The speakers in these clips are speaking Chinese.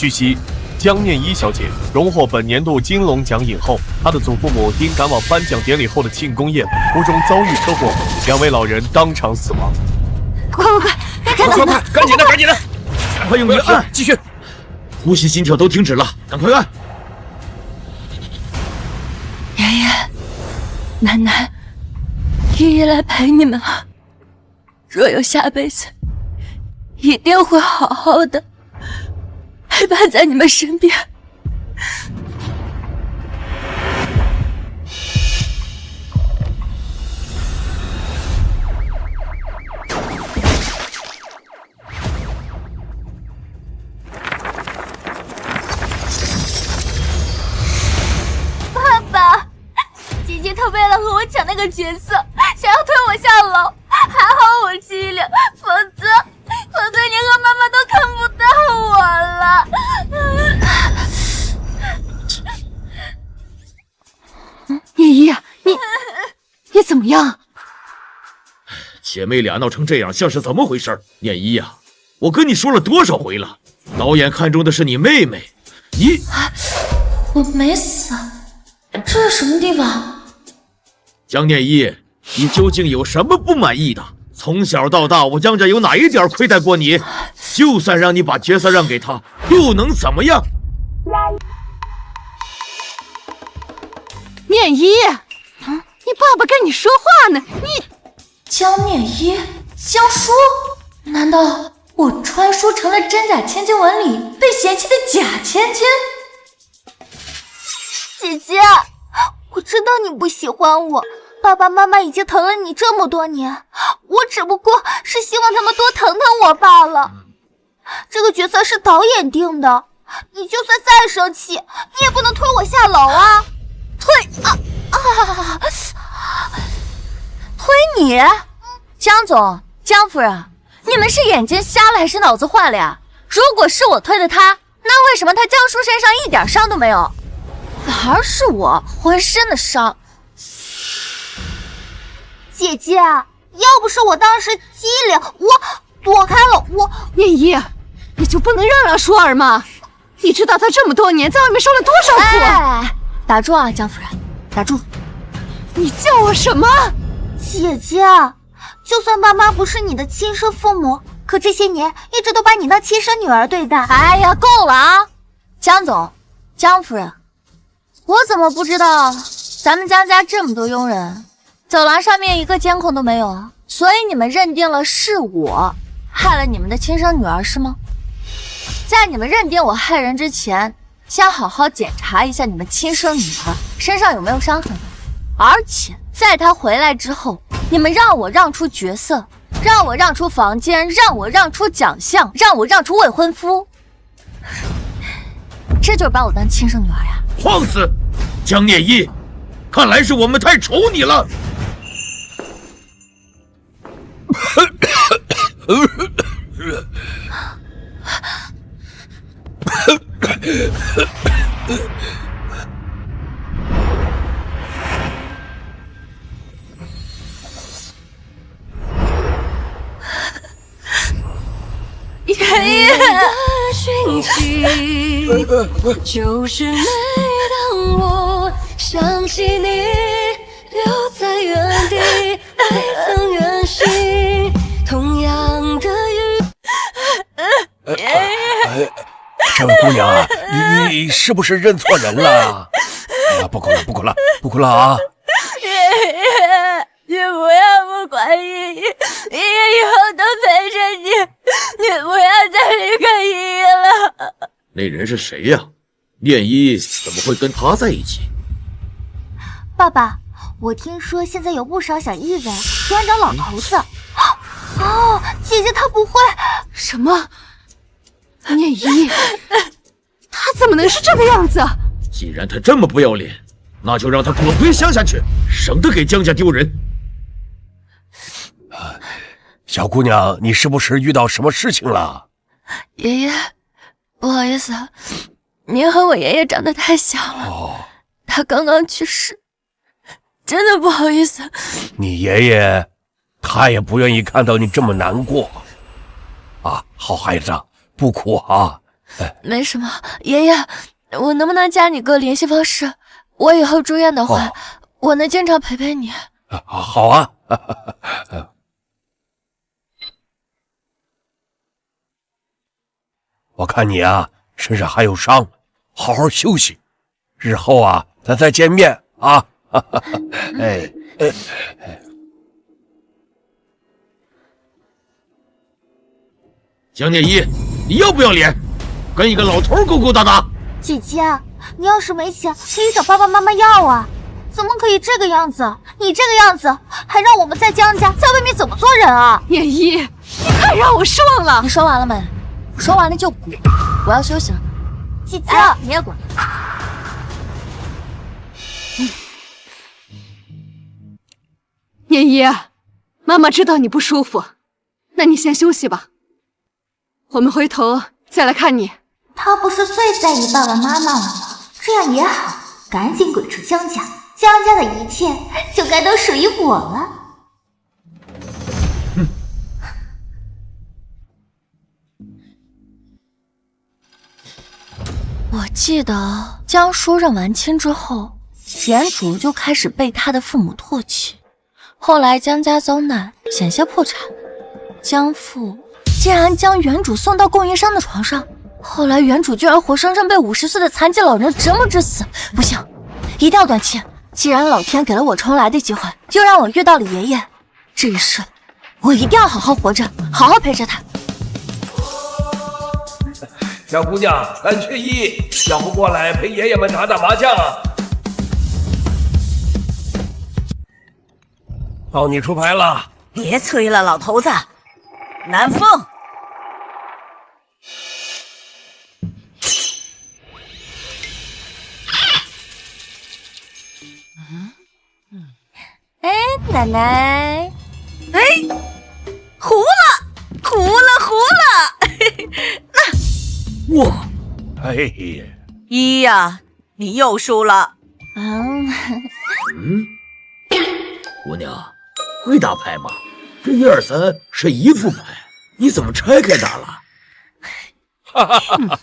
据悉，江念一小姐荣获本年度金龙奖影后，她的祖父母因赶往颁奖典礼后的庆功宴途中遭遇车祸，2位老人当场死亡。快，赶紧的！赶快用力按，继续，呼吸心跳都停止了，赶快按。爷爷、奶奶、爷爷来陪你们了。若有下辈子，一定会好好的陪伴在你们身边。爸爸，姐姐她为了和我抢那个角色，想要推我下楼，还好我机灵，否则你和妈妈都看不到我了。叶一，你怎么样？姐妹俩闹成这样，像是怎么回事？念一呀，我跟你说了多少回了，导演看中的是你妹妹，你……我没死，这是什么地方？江念一，你究竟有什么不满意的？从小到大，我江家有哪一点亏待过你？就算让你把角色让给他，又能怎么样？念一，你爸爸跟你说话呢，你江念一，江叔，难道我穿书成了真假千金碗里被嫌弃的假千金？姐姐，我知道你不喜欢我，爸爸妈妈已经疼了你这么多年，我只不过是希望他们多疼疼我罢了。这个角色是导演定的，你就算再生气，你也不能推我下楼啊！推你？江总、江夫人，你们是眼睛瞎了还是脑子坏了呀？如果是我推的他，那为什么他江叔身上一点伤都没有，反而是我浑身的伤？姐姐，要不是我当时机灵，我躲开了，念一，你就不能让舒儿吗？你知道他这么多年在外面受了多少苦？哎，打住啊，江夫人，打住！你叫我什么？姐姐，就算爸妈不是你的亲生父母，可这些年一直都把你当亲生女儿对待。哎呀，够了啊！江总、江夫人，我怎么不知道咱们江家这么多佣人，走廊上面一个监控都没有啊？所以你们认定了是我害了你们的亲生女儿是吗？在你们认定我害人之前，先好好检查一下你们亲生女儿身上有没有伤痕，而且在她回来之后，你们让我让出角色，让我让出房间，让我让出奖项，让我让出未婚夫，这就是把我当亲生女儿呀！放肆！江念一，看来是我们太宠你了。爷爷的讯息，就是每当我想起你，留在原地，未曾远行，同样的雨。这位姑娘啊，你是不是认错人了？哎呀，不哭了啊！爷爷，你不要不管依依，依依以后都陪着你，你不要再离开依依了。那人是谁呀？念一怎么会跟他在一起？爸爸，我听说现在有不少小艺人喜欢找老头子。哦，姐姐她不会。什么？念一，他怎么能是这个样子？既然他这么不要脸，那就让他滚回乡下去，省得给江家丢人。小姑娘，你是不是遇到什么事情了？爷爷，不好意思，您和我爷爷长得太像了，他刚刚去世，真的不好意思。你爷爷，他也不愿意看到你这么难过。啊，好孩子，不哭啊！没什么。爷爷，我能不能加你个联系方式？我以后住院的话，我能经常陪陪你。好啊。我看你啊，身上还有伤，好好休息，日后啊，咱再见面啊。江念一，你要不要脸？跟一个老头勾勾搭搭！姐姐，你要是没钱，可以找爸爸妈妈要啊，怎么可以这个样子？你这个样子，还让我们在江家在外面怎么做人啊？念一，你太让我失望了。你说完了没？说完了就滚，我要休息了。姐姐，你也滚。念一，妈妈知道你不舒服，那你先休息吧，我们回头再来看你。他不是最在意爸爸妈妈了吗？这样也好，赶紧滚出江家，江家的一切就该都属于我了。我记得江叔认完亲之后，原主就开始被他的父母唾弃。后来江家遭难，险些破产，江父竟然将原主送到供应商的床上。后来原主居然活生生被50岁的残疾老人折磨致死。不行，一定要断气。既然老天给了我重来的机会，又让我遇到了爷爷，这一世我一定要好好活着，好好陪着他。小姑娘3缺1，要不过来陪爷爷们打打麻将啊？到你出牌了。别催了，老头子。南风，哎，奶奶，哎，糊了，糊了，糊了！那，哇，哎呀，一呀，你又输了。姑娘，会打牌吗？这1、2、3是一副牌，你怎么拆开打了？哈哈哈！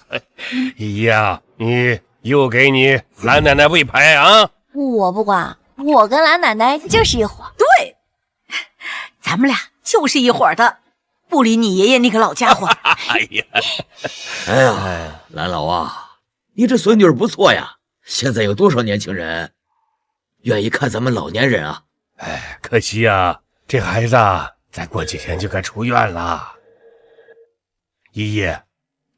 姨呀，你又给你蓝奶奶喂牌啊？我不管，我跟蓝奶奶就是一伙。对，咱们俩就是一伙的，不理你爷爷那个老家伙。哎呀，哎呀，蓝老啊，你这孙女儿不错呀。现在有多少年轻人愿意看咱们老年人啊？哎，可惜呀，这孩子再过几天就该出院了。姨爷，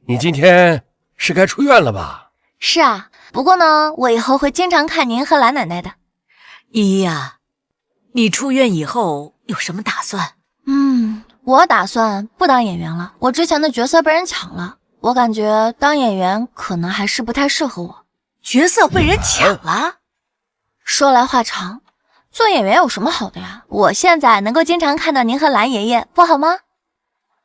你今天是该出院了吧？是啊，不过呢，我以后会经常看您和蓝奶奶的。一呀，你出院以后有什么打算？我打算不当演员了，我之前的角色被人抢了，我感觉当演员可能还是不太适合我。角色被人抢了？说来话长，做演员有什么好的呀？我现在能够经常看到您和蓝爷爷，不好吗？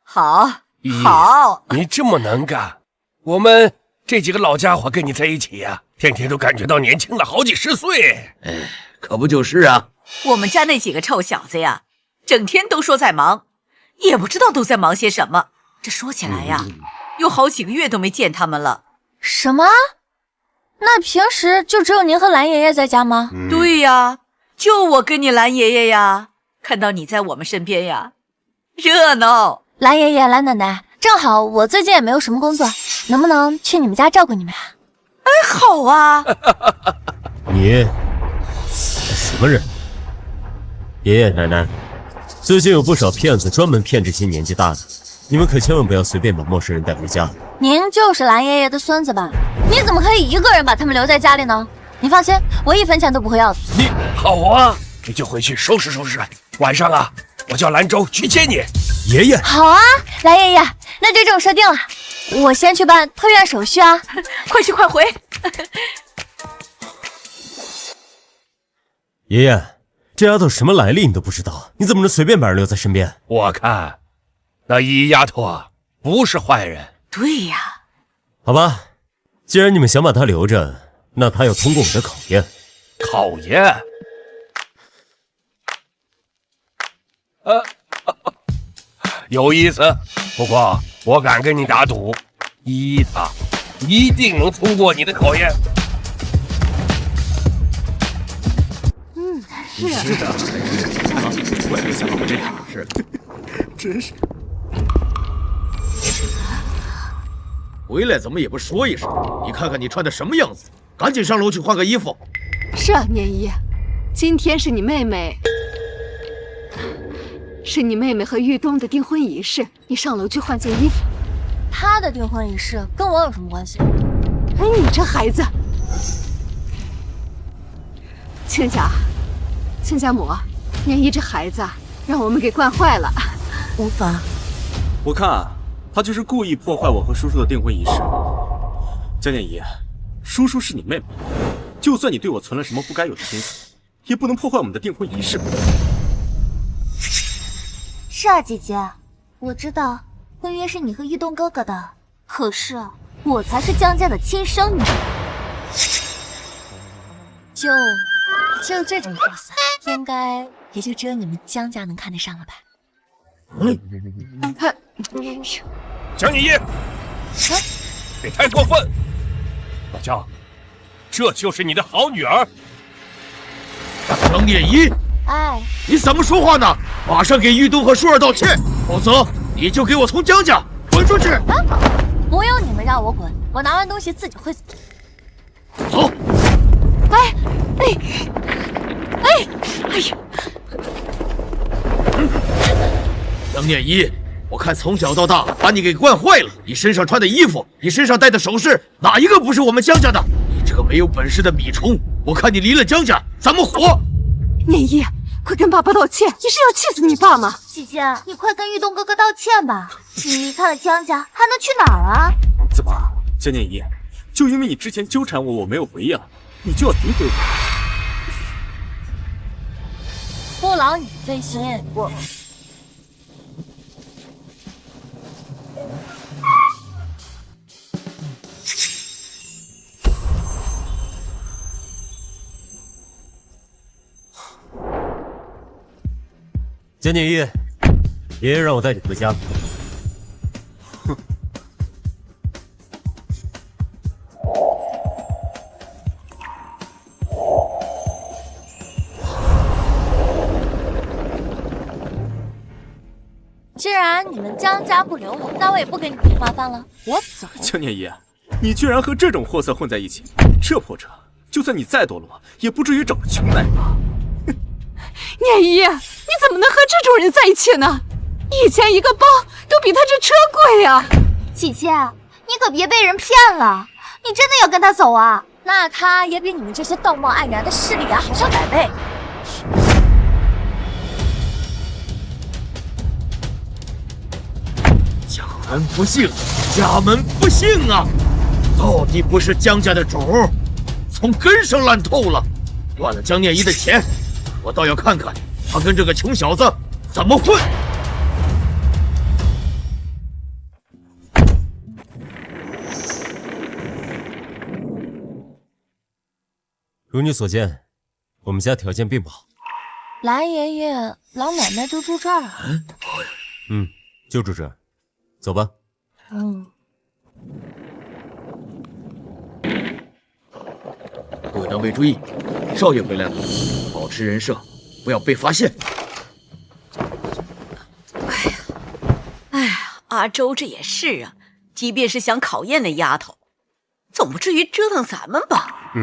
好，姨好，你这么能干，我们这几个老家伙跟你在一起呀，天天都感觉到年轻了好几十岁。哎，可不就是啊。我们家那几个臭小子呀，整天都说在忙，也不知道都在忙些什么。这说起来呀，有好几个月都没见他们了。什么？那平时就只有您和蓝爷爷在家吗？对呀，就我跟你蓝爷爷呀，看到你在我们身边呀，热闹。蓝爷爷、蓝奶奶，正好我最近也没有什么工作，能不能去你们家照顾你们啊？哎，好啊。你什么人？爷爷奶奶，最近有不少骗子专门骗这些年纪大的，你们可千万不要随便把陌生人带回家。您就是蓝爷爷的孙子吧？你怎么可以一个人把他们留在家里呢？你放心，我1分钱都不会要的。你好啊，你就回去收拾收拾，晚上啊，我叫兰州去接你。爷爷，好啊，蓝爷爷，那就这么说定了。我先去办退院手续啊，快去快回。爷爷，这丫头什么来历你都不知道，你怎么能随便把人留在身边？我看那姨丫头啊，不是坏人。对呀，好吧，既然你们想把她留着，那她要通过我的考验。考验？有意思。不过我敢跟你打赌，依依她一定能通过你的考验。是的，我也没想到会这样。是，真是。回来怎么也不说一声？你看看你穿的什么样子，赶紧上楼去换个衣服。是啊，念一，今天是你妹妹和玉东的订婚仪式，你上楼去换件衣服。他的订婚仪式跟我有什么关系？哎，你这孩子！亲家母，念一这孩子让我们给惯坏了。无妨，我看啊，他就是故意破坏我和叔叔的订婚仪式。江念仪，叔叔是你妹妹，就算你对我存了什么不该有的心思，也不能破坏我们的订婚仪式吧？是啊，姐姐，我知道婚约是你和玉东哥哥的，可是我才是江家的亲生女。就这种货色，应该也就只有你们江家能看得上了吧？江念一，别太过分！老江，这就是你的好女儿。江念一，哎，你怎么说话呢？马上给玉东和舒儿道歉，否则你就给我从江家滚出去！不用你们让我滚，我拿完东西自己会走。走！哎呀！江念一，我看从小到大把你给惯坏了。你身上穿的衣服，你身上戴的首饰，哪一个不是我们江家的？你这个没有本事的米虫！我看你离了江家怎么活？念一，快跟爸爸道歉！你是要气死你爸吗？姐姐，你快跟玉东哥哥道歉吧！你离开了江家，还能去哪儿啊？怎么，江念仪，就因为你之前纠缠我没有回应，你就要诋毁我？不劳你费心，我。江念一，爷爷让我带你回家。既然你们江家不留我，那我也不给你们添麻烦了，我走。江念一，你居然和这种货色混在一起，这破车，就算你再堕落，也不至于找个穷奶吧？念一，你怎么能和这种人在一起呢？以前一个包都比他这车贵啊！姐姐，你可别被人骗了，你真的要跟他走啊？那他也比你们这些道貌岸然的势利眼还上100倍。家门不幸，家门不幸啊！到底不是江家的种，从根上烂透了，断了江念一的钱，我倒要看看他跟这个穷小子怎么混。如你所见，我们家条件并不好。蓝爷爷、老奶奶就住这儿啊？就住这儿。走吧。各位单位注意，少爷回来了，保持人设，不要被发现。哎呀，阿周这也是啊，即便是想考验那丫头，总不至于折腾咱们吧？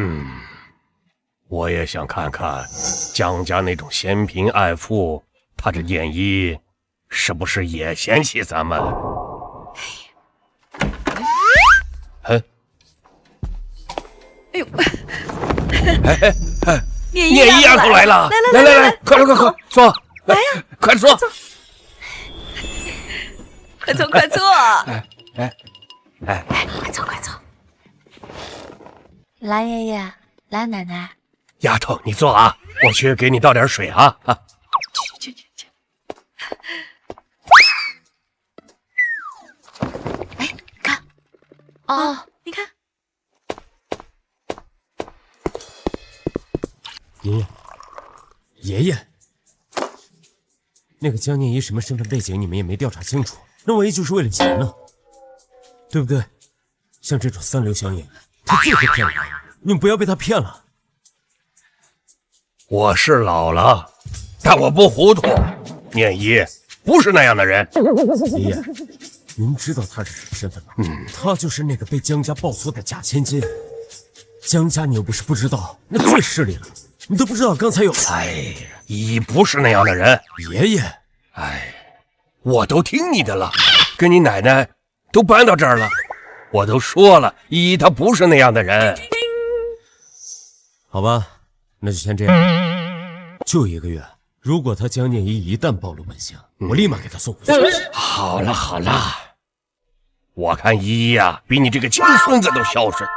我也想看看江家那种嫌贫爱富，他这念一是不是也嫌弃咱们？哎呦，念一丫头来了！来，快坐，来呀，快坐，快坐，快坐！快坐！蓝爷爷、蓝奶奶，丫头你坐啊，我去给你倒点水啊！去！哎，看，你看。爷爷，那个江念一什么身份背景你们也没调查清楚，那万一就是为了钱呢？对不对？像这种三流乡野，他最会骗人，你们不要被他骗了。我是老了，但我不糊涂。念一不是那样的人。爷爷，您知道他是什么身份吗？他就是那个被江家抱错的假千金。江家你又不是不知道，那最势利了，你都不知道刚才有。哎呀，依依不是那样的人。爷爷，哎，我都听你的了，跟你奶奶都搬到这儿了，我都说了，依依她不是那样的人。好吧，那就先这样，就1个月。如果他江念一一旦暴露本性，我立马给他送回去。好了好了，我看依依呀，比你这个亲孙子都孝顺。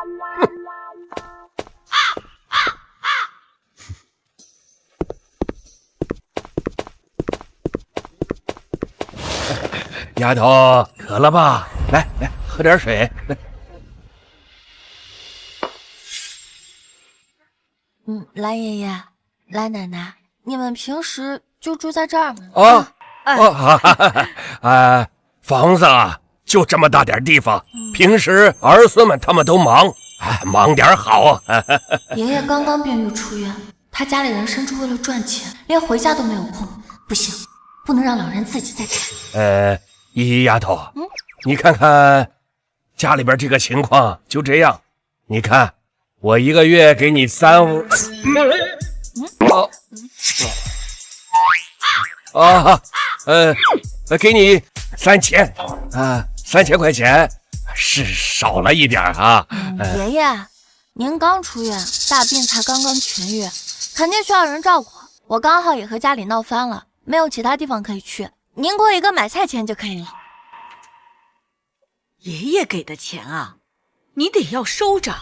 丫头，渴了吧？来来，喝点水。来。蓝爷爷、蓝奶奶，你们平时就住在这儿吗？房子啊，就这么大点地方，平时儿孙们他们都忙，忙点好。爷爷刚刚病愈出院，他家里人甚至为了赚钱，连回家都没有空。不行，不能让老人自己在这。依依丫头，你看看家里边这个情况，就这样。你看，我1个月给你3、给你3000啊，3000块钱是少了一点啊。爷爷，您刚出院，大病才刚刚痊愈，肯定需要人照顾。我刚好也和家里闹翻了，没有其他地方可以去，您给我一个买菜钱就可以了。爷爷给的钱啊，你得要收着。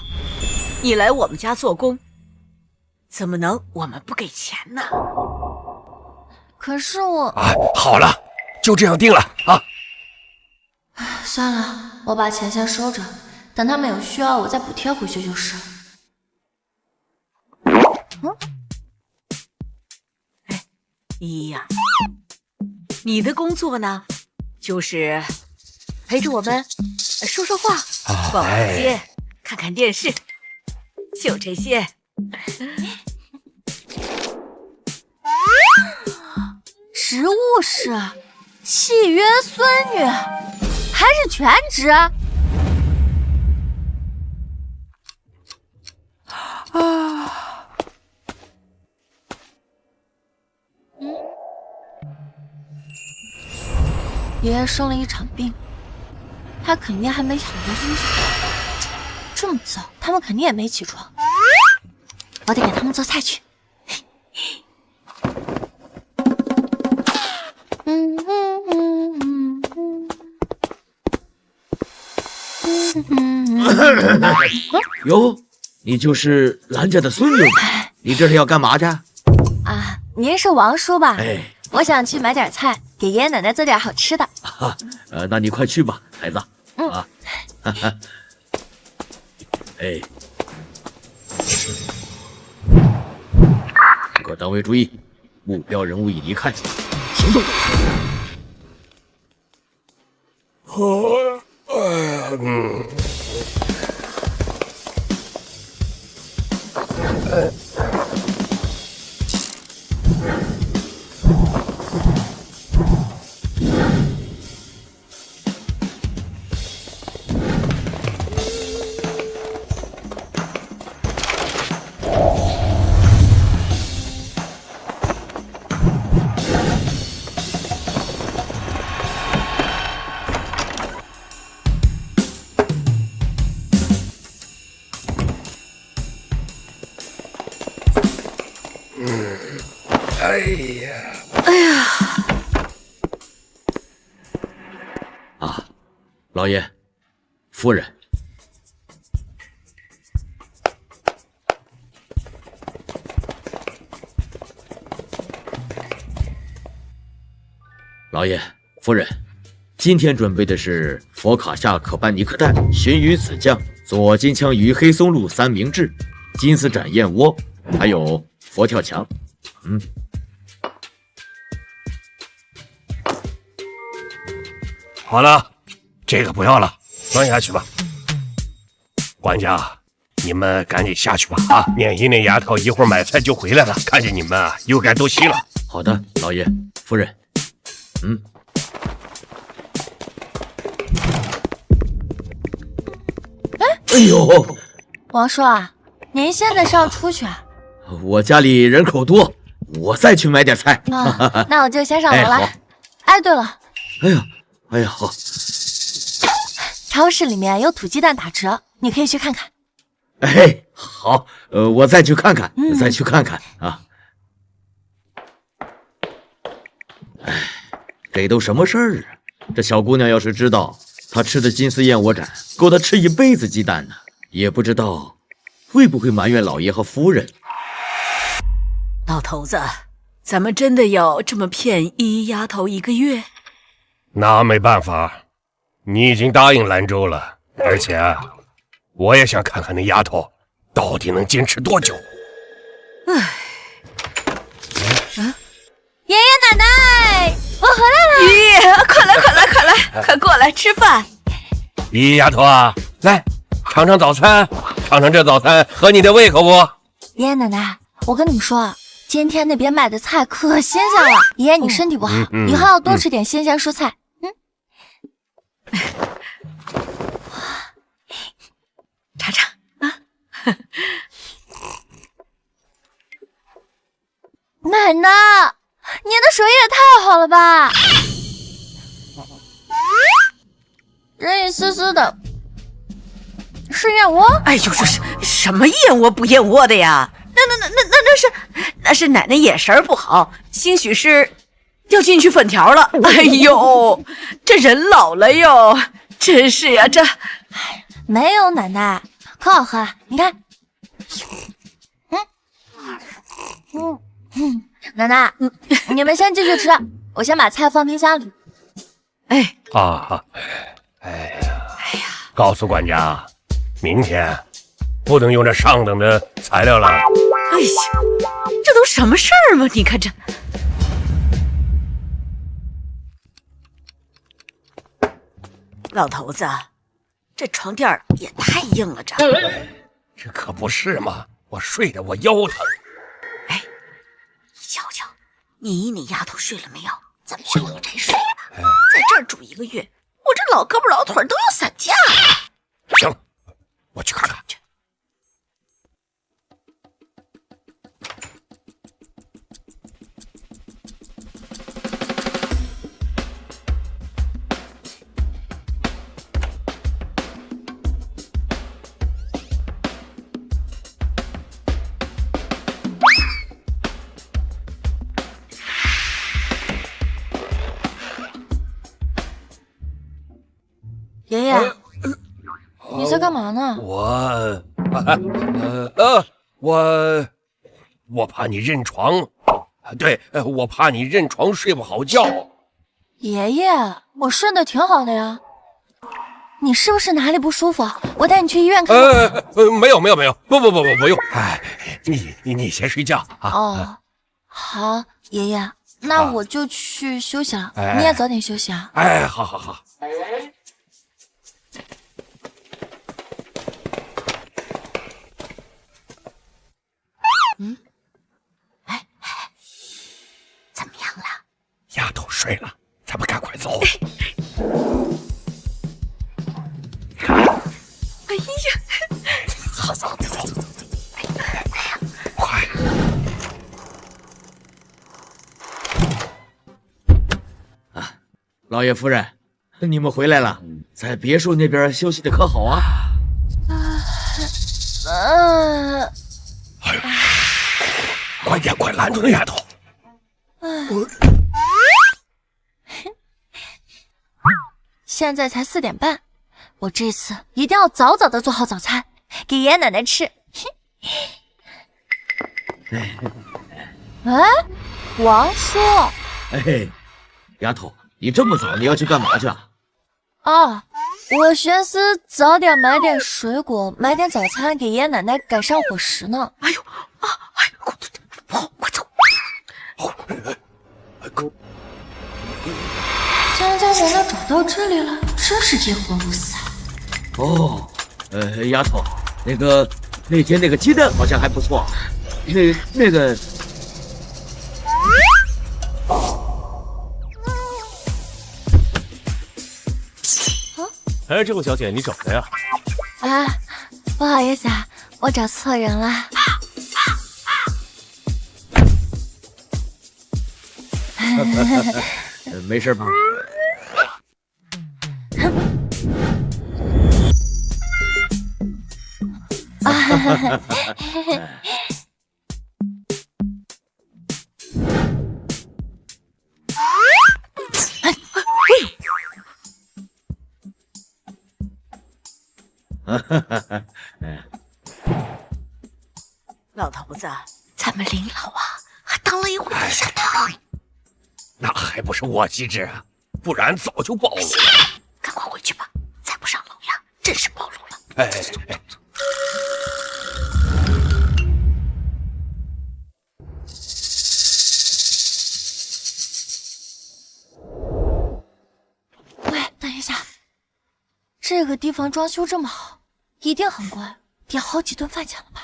你来我们家做工，怎么能我们不给钱呢？可是我……好了，就这样定了啊。算了，我把钱先收着，等他们有需要我再补贴回去就是。依依呀，你的工作呢，就是陪着我们说说话，逛逛街，看看电视，就这些。职务是契约孙女，还是全职？爷爷生了一场病，他肯定还没躺过休息。这么早，他们肯定也没起床，我得给他们做菜去。哟，你就是兰家的孙女吗？你这是要干嘛去？啊，您是王叔吧？哎，我想去买点菜，给爷爷奶奶做点好吃的。那你快去吧，孩子。哎，各单位注意，目标人物已离开，行动。老爷，夫人，老爷，夫人，今天准备的是佛卡夏可班尼克蛋、鲟鱼子酱、左金枪鱼黑松露三明治、金丝斩燕窝，还有佛跳墙。好了，这个不要了，端下去吧。管家，你们赶紧下去吧啊！念一那丫头一会儿买菜就回来了，看见你们啊，又该多谢了。好的，老爷夫人。哎呦，王叔啊，您现在是要出去啊？我家里人口多，我再去买点菜。那我就先上楼了。好哎，对了，哎呀，好。超市里面有土鸡蛋打折，你可以去看看。哎，好，我再去看看，再去看看啊。哎，这都什么事儿啊？这小姑娘要是知道她吃的金丝燕窝盏够她吃一辈子鸡蛋呢，也不知道会不会埋怨老爷和夫人。老头子，咱们真的要这么骗依依丫头1个月？那没办法，你已经答应兰州了，而且我也想看看那丫头到底能坚持多久。爷爷奶奶，我回来了！咦，快来，快过来吃饭！依依丫头啊，来尝尝早餐，尝尝这早餐合你的胃口不？爷爷奶奶，我跟你们说，今天那边卖的菜可新鲜了。爷爷你身体不好，以后要多吃点新鲜蔬菜。尝尝啊！奶奶，您的手艺也太好了吧！这一丝丝的，是燕窝？哎呦，这是什么燕窝不燕窝的呀？那是奶奶眼神不好，兴许是掉进去粉条了。哎呦，这人老了哟，真是呀，这没有奶奶，可好喝了，你看。奶奶，你们先继续吃，我先把菜放冰箱里。哎呀，告诉管家，明天不能用这上等的材料了。哎呀，这都什么事儿吗？你看这。老头子，这床垫也太硬了着。这可不是嘛，我睡得我腰疼。哎，你瞧瞧，你那丫头睡了没有？怎么像我这睡呢？在这儿住1个月，我这老胳膊老腿都要散架了。行，我去看看去。爷爷，你在干嘛呢？我怕你认床，对，我怕你认床睡不好觉。爷爷，我睡得挺好的呀。你是不是哪里不舒服？我带你去医院看看。没有，不用。哎，你先睡觉啊。哦，好，爷爷，那我就去休息了。你也早点休息啊。哎，好。怎么样了？丫头睡了，咱们赶快走。哎呀，走，快！老爷夫人，你们回来了，在别墅那边休息的可好啊？哎呦，快拦住那丫头！现在才4点半，我这次一定要早早的做好早餐，给爷爷奶奶吃。哎，王叔。哎，丫头，你这么早你要去干嘛去啊？哦，我寻思早点买点水果，买点早餐给爷爷奶奶赶上伙食呢。哎呦，快走！江家难道找到这里了？真是惊魂不散。哦，丫头，那天那个鸡蛋好像还不错，那个。哎，这位小姐，你找谁呀？啊，不好意思啊，我找错人了。没事吧？老头子，咱们林老啊，还当了一回地下党，那还不是我机智啊，不然早就暴露了。赶快回去吧，再不上楼呀，真是暴露了。哎，喂，等一下，这个地方装修这么好，一定很贵，得好几顿饭钱了吧？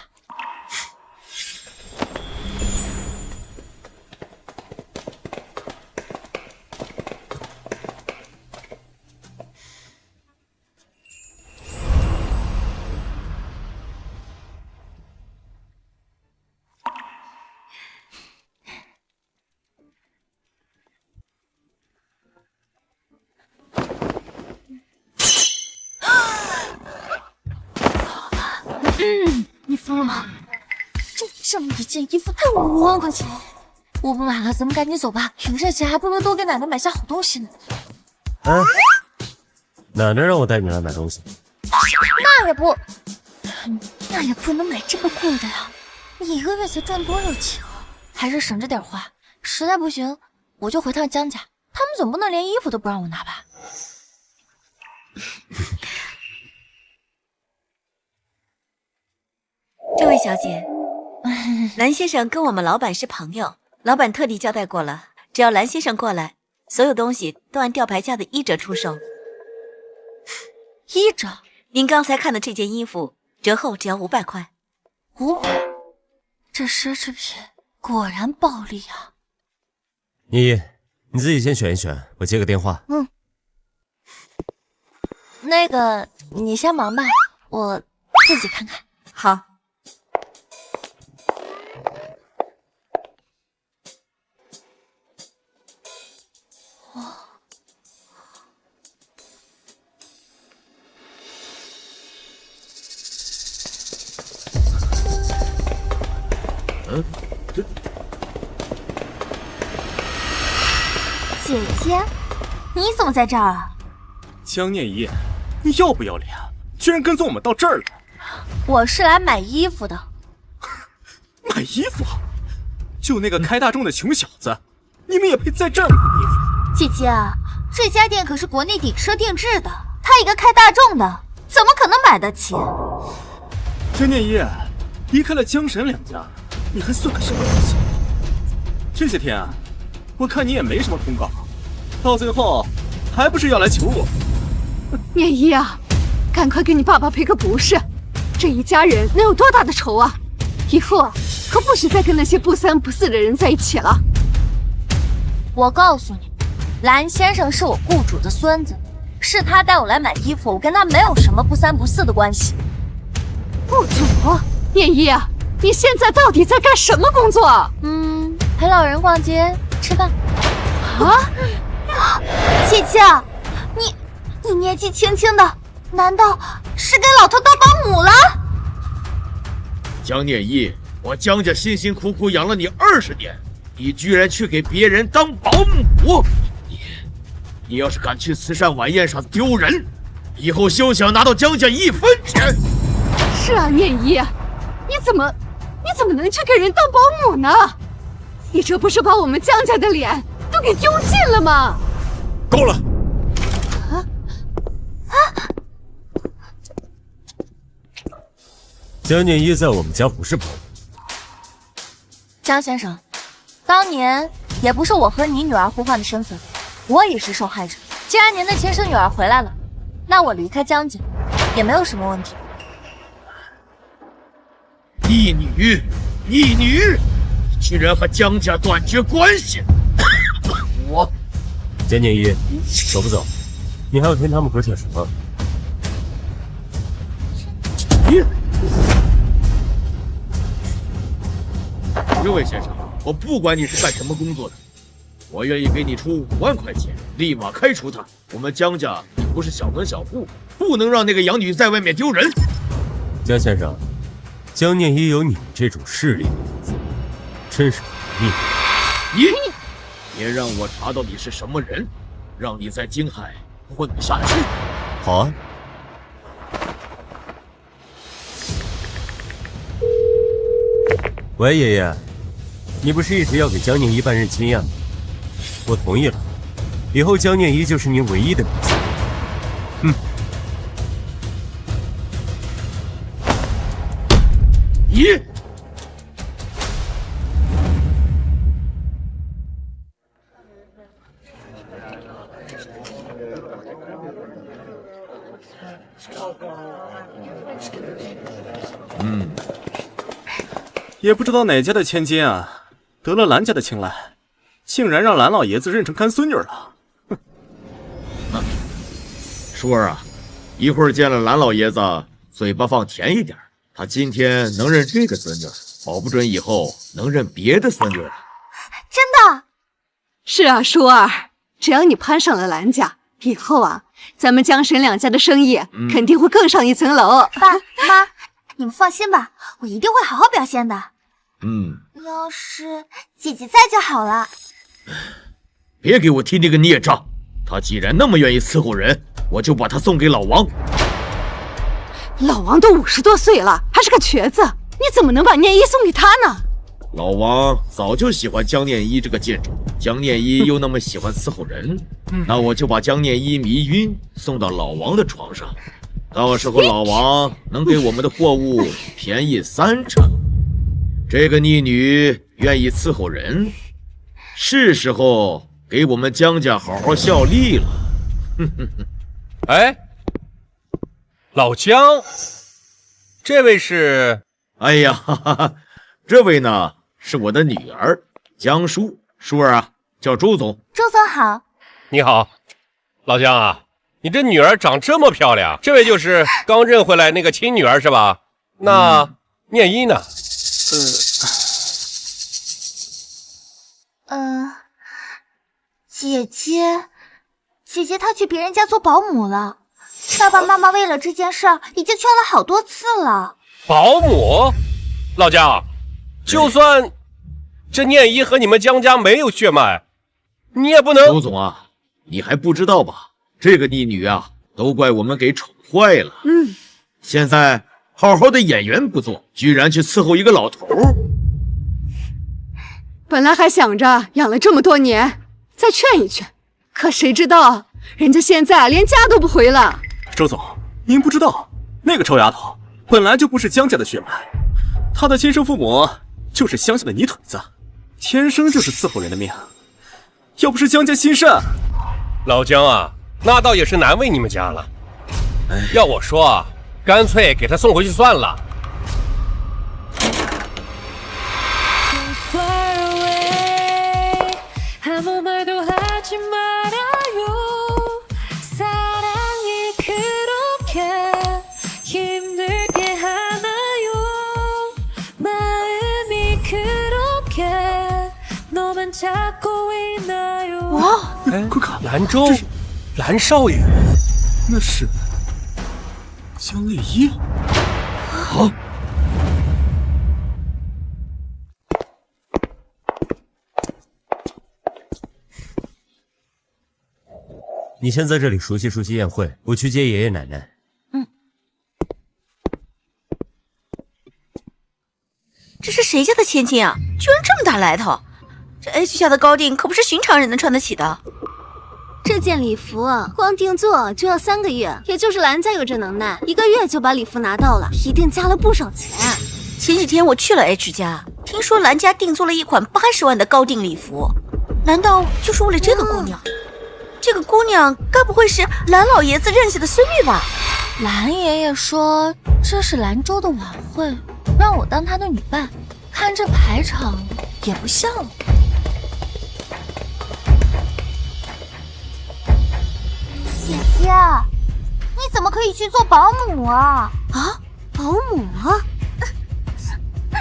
你疯了吗？这么一件衣服才5万块钱，我不买了，咱们赶紧走吧。省这钱还不如多给奶奶买些好东西呢。嗯，奶奶让我带你来买东西，那也不能买这么贵的呀。你一个月才赚多少钱啊？还是省着点花。实在不行，我就回趟江家，他们总不能连衣服都不让我拿吧？这位小姐，蓝先生跟我们老板是朋友，老板特地交代过了，只要蓝先生过来，所有东西都按吊牌价的1折出售。1折？您刚才看的这件衣服，折后只要500块。500？这奢侈品果然暴利啊！依依，你自己先选一选，我接个电话。嗯。那个，你先忙吧，我自己看看。好。姐姐，你怎么在这儿啊？江念一，你要不要脸？居然跟踪我们到这儿来！我是来买衣服的。买衣服？就那个开大众的穷小子，你们也配在这儿买衣服？姐姐，这家店可是国内顶奢定制的，他一个开大众的，怎么可能买得起？江念一，离开了江沈两家，你还算个什么东西？这些天啊，我看你也没什么通告，到最后还不是要来求我？念一啊，赶快给你爸爸赔个不是，这一家人能有多大的仇啊？以后啊，可不许再跟那些不三不四的人在一起了。我告诉你，蓝先生是我雇主的孙子，是他带我来买衣服，我跟他没有什么不三不四的关系。雇主？念一啊，你现在到底在干什么工作？陪老人逛街吃饭。啊？姐姐，你年纪轻轻的，难道是给老头当保姆了？江念一，我江家辛辛苦苦养了你20年，你居然去给别人当保姆！你要是敢去慈善晚宴上丢人，以后休想拿到江家1分钱！是啊，念一，你怎么能去给人当保姆呢？你这不是把我们江家的脸都给丢尽了吗？够了！江念一在我们家不是保姆。江先生，当年也不是我和你女儿互换的身份，我也是受害者。既然您的亲生女儿回来了，那我离开江家也没有什么问题。逆女，你居然和江家断绝关系！我江念一，走不走？你还要跟他们搁扯什么？这位先生，我不管你是干什么工作的，我愿意给你出5万块钱，立马开除他。我们江家也不是小门小户，不能让那个养女在外面丢人。江先生，江念一有你这种势力的影子，真是不易。你别让我查到你是什么人，让你在京海混不下去。好啊。喂，爷爷，你不是一直要给江念一办认亲宴吗？我同意了，以后江念一就是你唯一的儿子。你也不知道哪家的千金啊，得了蓝家的青睐，竟然让蓝老爷子认成干孙女了。哼！舒儿啊，一会儿见了蓝老爷子，嘴巴放甜一点。他今天能认这个孙女，保不准以后能认别的孙女了。真的？是啊，舒儿，只要你攀上了蓝家，以后啊，咱们江沈两家的生意肯定会更上一层楼。爸妈，你们放心吧，我一定会好好表现的。要是姐姐在就好了。别给我提那个孽障，他既然那么愿意伺候人，我就把他送给老王。老王都50多岁了，还是个瘸子，你怎么能把念一送给他呢？老王早就喜欢江念一这个贱种，江念一又那么喜欢伺候人，那我就把江念一迷晕，送到老王的床上，到时候老王能给我们的货物便宜3成。这个逆女愿意伺候人，是时候给我们江家好好效力了。哎，老江，这位是？哎呀，哈哈，这位呢是我的女儿江舒，舒儿啊，叫周总。周总好。你好，老江啊，你这女儿长这么漂亮，这位就是刚认回来那个亲女儿是吧？那念一呢？姐姐她去别人家做保姆了，爸爸妈妈为了这件事已经劝了好多次了。保姆？老江，就算这念一和你们江家没有血脉，你也不能。周总啊，你还不知道吧？这个逆女啊，都怪我们给宠坏了。现在好好的演员不做，居然去伺候一个老头。本来还想着养了这么多年再劝一劝，可谁知道人家现在连家都不回了。周总，您不知道，那个臭丫头本来就不是江家的血脉，她的亲生父母就是乡下的泥腿子，天生就是伺候人的命。要不是江家心善，老江啊，那倒也是难为你们家了。要我说啊，干脆给她送回去算了。哇！快看，兰州，兰少爷，那是江烈一。好。你先在这里熟悉熟悉宴会，我去接爷爷奶奶。这是谁家的千金啊？居然这么大来头！这 H 家的高定可不是寻常人能穿得起的。这件礼服光定做就要3个月，也就是兰家有这能耐，1个月就把礼服拿到了，一定加了不少钱。前几天我去了 H 家，听说兰家定做了一款80万的高定礼服，难道就是为了这个姑娘？这个姑娘该不会是兰老爷子认下的孙女吧？兰爷爷说这是兰州的晚会，让我当他的女伴，看这排场也不像。姐姐，你怎么可以去做保姆啊？啊，保姆啊！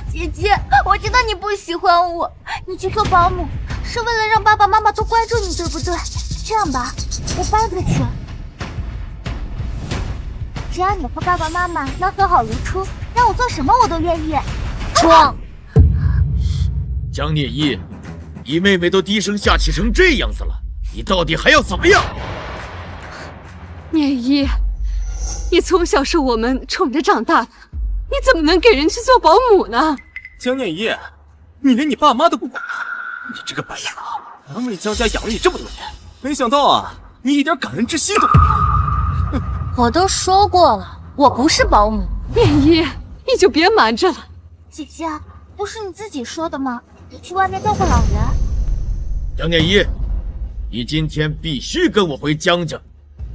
姐姐，我知道你不喜欢我，你去做保姆是为了让爸爸妈妈都关注你，对不对？这样吧，我搬个去，只要你和爸爸妈妈能和好如初，让我做什么我都愿意。装！江念一，你妹妹都低声下气成这样子了，你到底还要怎么样？念一，你从小是我们宠着长大的，你怎么能给人去做保姆呢？江念一，你连你爸妈都不管，你这个白眼狼！难为江家养了你这么多年，没想到啊，你一点感恩之心都没有。我都说过了，我不是保姆。念一，你就别瞒着了。姐姐，不是你自己说的吗？你去外面照顾老人。江念一，你今天必须跟我回江家，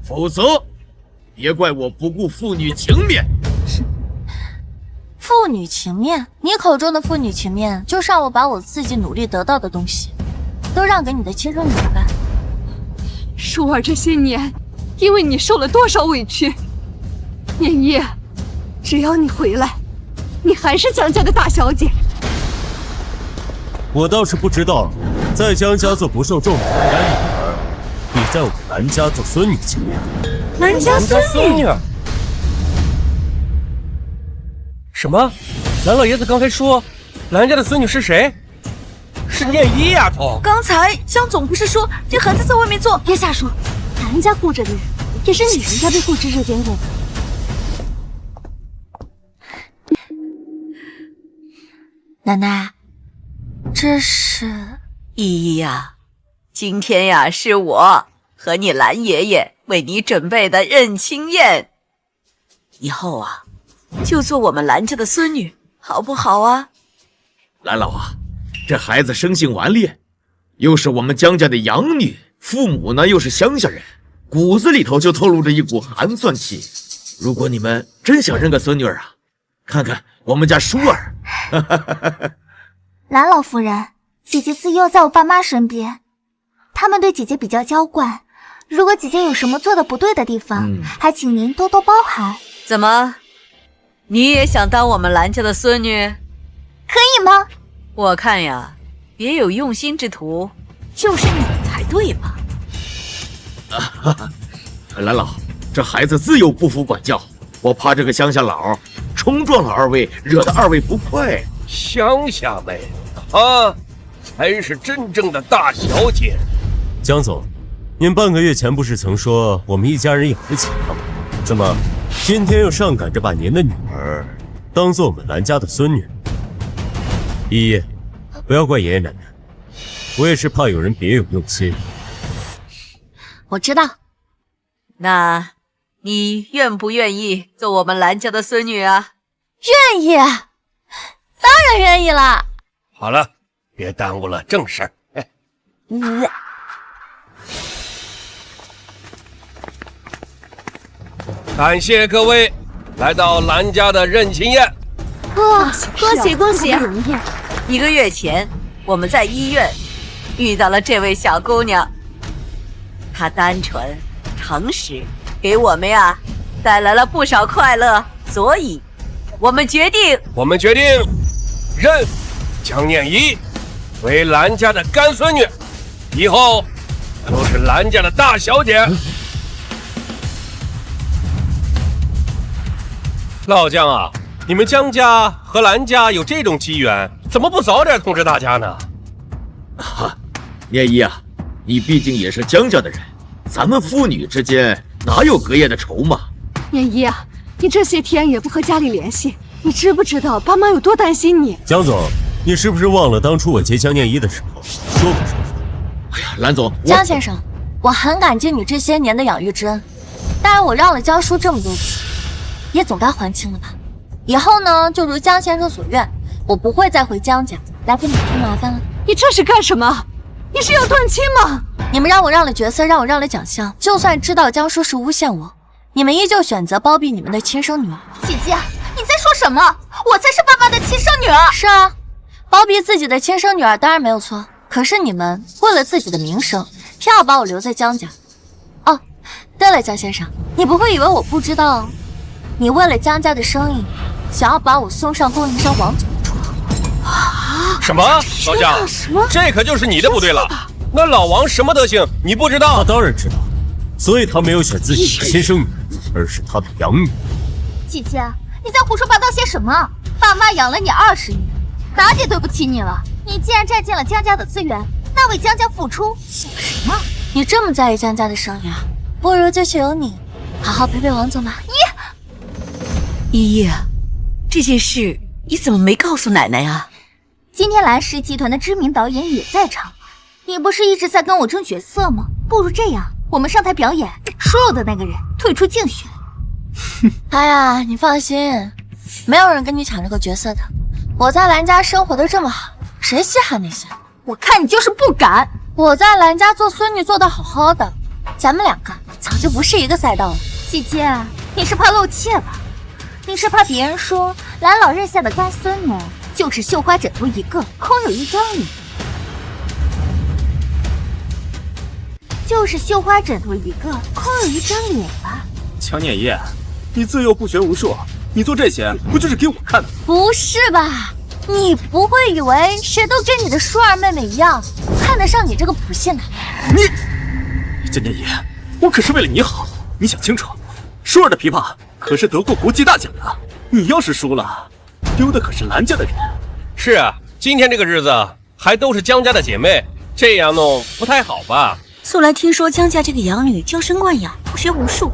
否则别怪我不顾父女情面。父女情面？你口中的父女情面，就是让我把我自己努力得到的东西，都让给你的亲生女儿吧。舒儿这些年，因为你受了多少委屈。念一，只要你回来，你还是江家的大小姐。我倒是不知道，在江家做不受重视的干女儿，比在我们兰家做孙女情面。兰家孙女？什么？兰老爷子刚才说，兰家的孙女是谁？是念一丫头。刚才江总不是说这孩子在外面做？别瞎说，兰家护着的人，也是你们家被父指指点点的。奶奶，这是依依呀，今天呀是我和你兰爷爷为你准备的认亲宴，以后啊就做我们兰家的孙女，好不好啊？兰老啊，这孩子生性顽劣，又是我们江家的养女，父母呢又是乡下人，骨子里头就透露着一股寒酸气。如果你们真想认个孙女儿啊，看看我们家舒儿。兰老夫人，姐姐自幼在我爸妈身边，他们对姐姐比较娇惯，如果姐姐有什么做的不对的地方，还请您多多包涵。怎么，你也想当我们兰家的孙女？可以吗？我看呀，别有用心之徒就是你才对吧？兰老，这孩子自幼不服管教，我怕这个乡下佬冲撞了二位，惹得二位不快。乡下妹啊，才是真正的大小姐。江总，您半个月前不是曾说我们一家人有的情吗？怎么今天又上赶着把您的女儿当做我们兰家的孙女？依依，不要怪爷爷奶奶，我也是怕有人别有用心。我知道。那你愿不愿意做我们兰家的孙女啊？愿意，当然愿意了。好了，别耽误了正事儿。感谢各位来到兰家的认亲宴。恭喜恭喜！1个月前，我们在医院遇到了这位小姑娘，她单纯诚实，给我们呀带来了不少快乐，所以我们决定认江念一为兰家的干孙女，以后都是兰家的大小姐。老江啊，你们江家和兰家有这种机缘，怎么不早点通知大家呢？念一啊，你毕竟也是江家的人，咱们父女之间哪有隔夜的仇嘛？念一啊，你这些天也不和家里联系，你知不知道爸妈有多担心你？江总，你是不是忘了当初我接江念一的时候说过什么？哎呀，兰总，江先生，我很感激你这些年的养育之恩，当然我让了江叔这么多次，也总该还清了吧。以后呢，就如江先生所愿，我不会再回江家来给你们添麻烦了。你这是干什么？你是要断亲吗？你们让我让了角色，让我让了奖项，就算知道江叔是诬陷我，你们依旧选择包庇你们的亲生女儿。姐姐，你在说什么？我才是爸爸的亲生女儿。是啊，包庇自己的亲生女儿当然没有错。可是你们为了自己的名声，偏要把我留在江家。哦，对了，江先生，你不会以为我不知道，你为了江家的生意，想要把我送上供应商王总的桌。什么？老江，这可就是你的不对了。那老王什么德行，你不知道？他当然知道，所以他没有选自己的亲生女，而是他的养女。姐姐，你在胡说八道些什么？爸妈养了你20年，哪里对不起你了？你既然占尽了江家的资源，那为江家付出算什么？你这么在意江家的生意啊？不如就去由你好好陪陪王总吧。依依，这件事你怎么没告诉奶奶啊？今天蓝石集团的知名导演也在场，你不是一直在跟我争角色吗？不如这样，我们上台表演，输了的那个人退出竞选。哎呀，你放心，没有人跟你抢这个角色的。我在蓝家生活的这么好，谁稀罕那些？我看你就是不敢。我在蓝家做孙女做得好好的，咱们两个早就不是一个赛道了。姐姐，你是怕露怯吧？你是怕别人说蓝老认下的干孙女就是绣花枕头一个，空有一张脸。就是绣花枕头一个，空有一张脸吧？江念一，你自幼不学无术，你做这些不就是给我看的？不是吧？你不会以为谁都跟你的舒儿妹妹一样，看得上你这个普信男？江念一，我可是为了你好，你想清楚，舒儿的琵琶可是得过国际大奖的，你要是输了，丢的可是蓝家的人。是啊，今天这个日子还都是江家的姐妹，这样弄不太好吧？素来听说江家这个养女娇生惯养，不学无术，